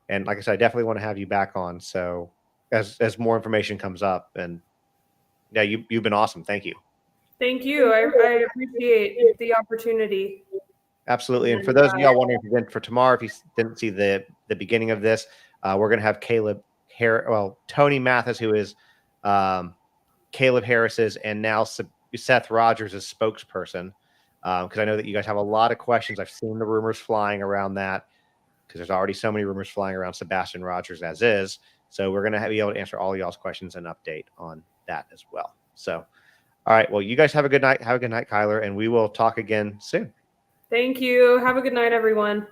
And like I said, I definitely want to have you back on. So as more information comes up, and yeah, you've been awesome. Thank you. Thank you. I appreciate the opportunity. Absolutely. And for those of y'all wondering for tomorrow, if you didn't see the beginning of this, we're going to have Tony Mathis, who is Caleb Harris's and now Seth Rogers' spokesperson. Because I know that you guys have a lot of questions. I've seen the rumors flying around that because there's already so many rumors flying around Sebastian Rogers as is. So we're going to be able to answer all y'all's questions and update on that as well. So, all right. Well, you guys have a good night. Have a good night, Kyler, and we will talk again soon. Thank you. Have a good night, everyone.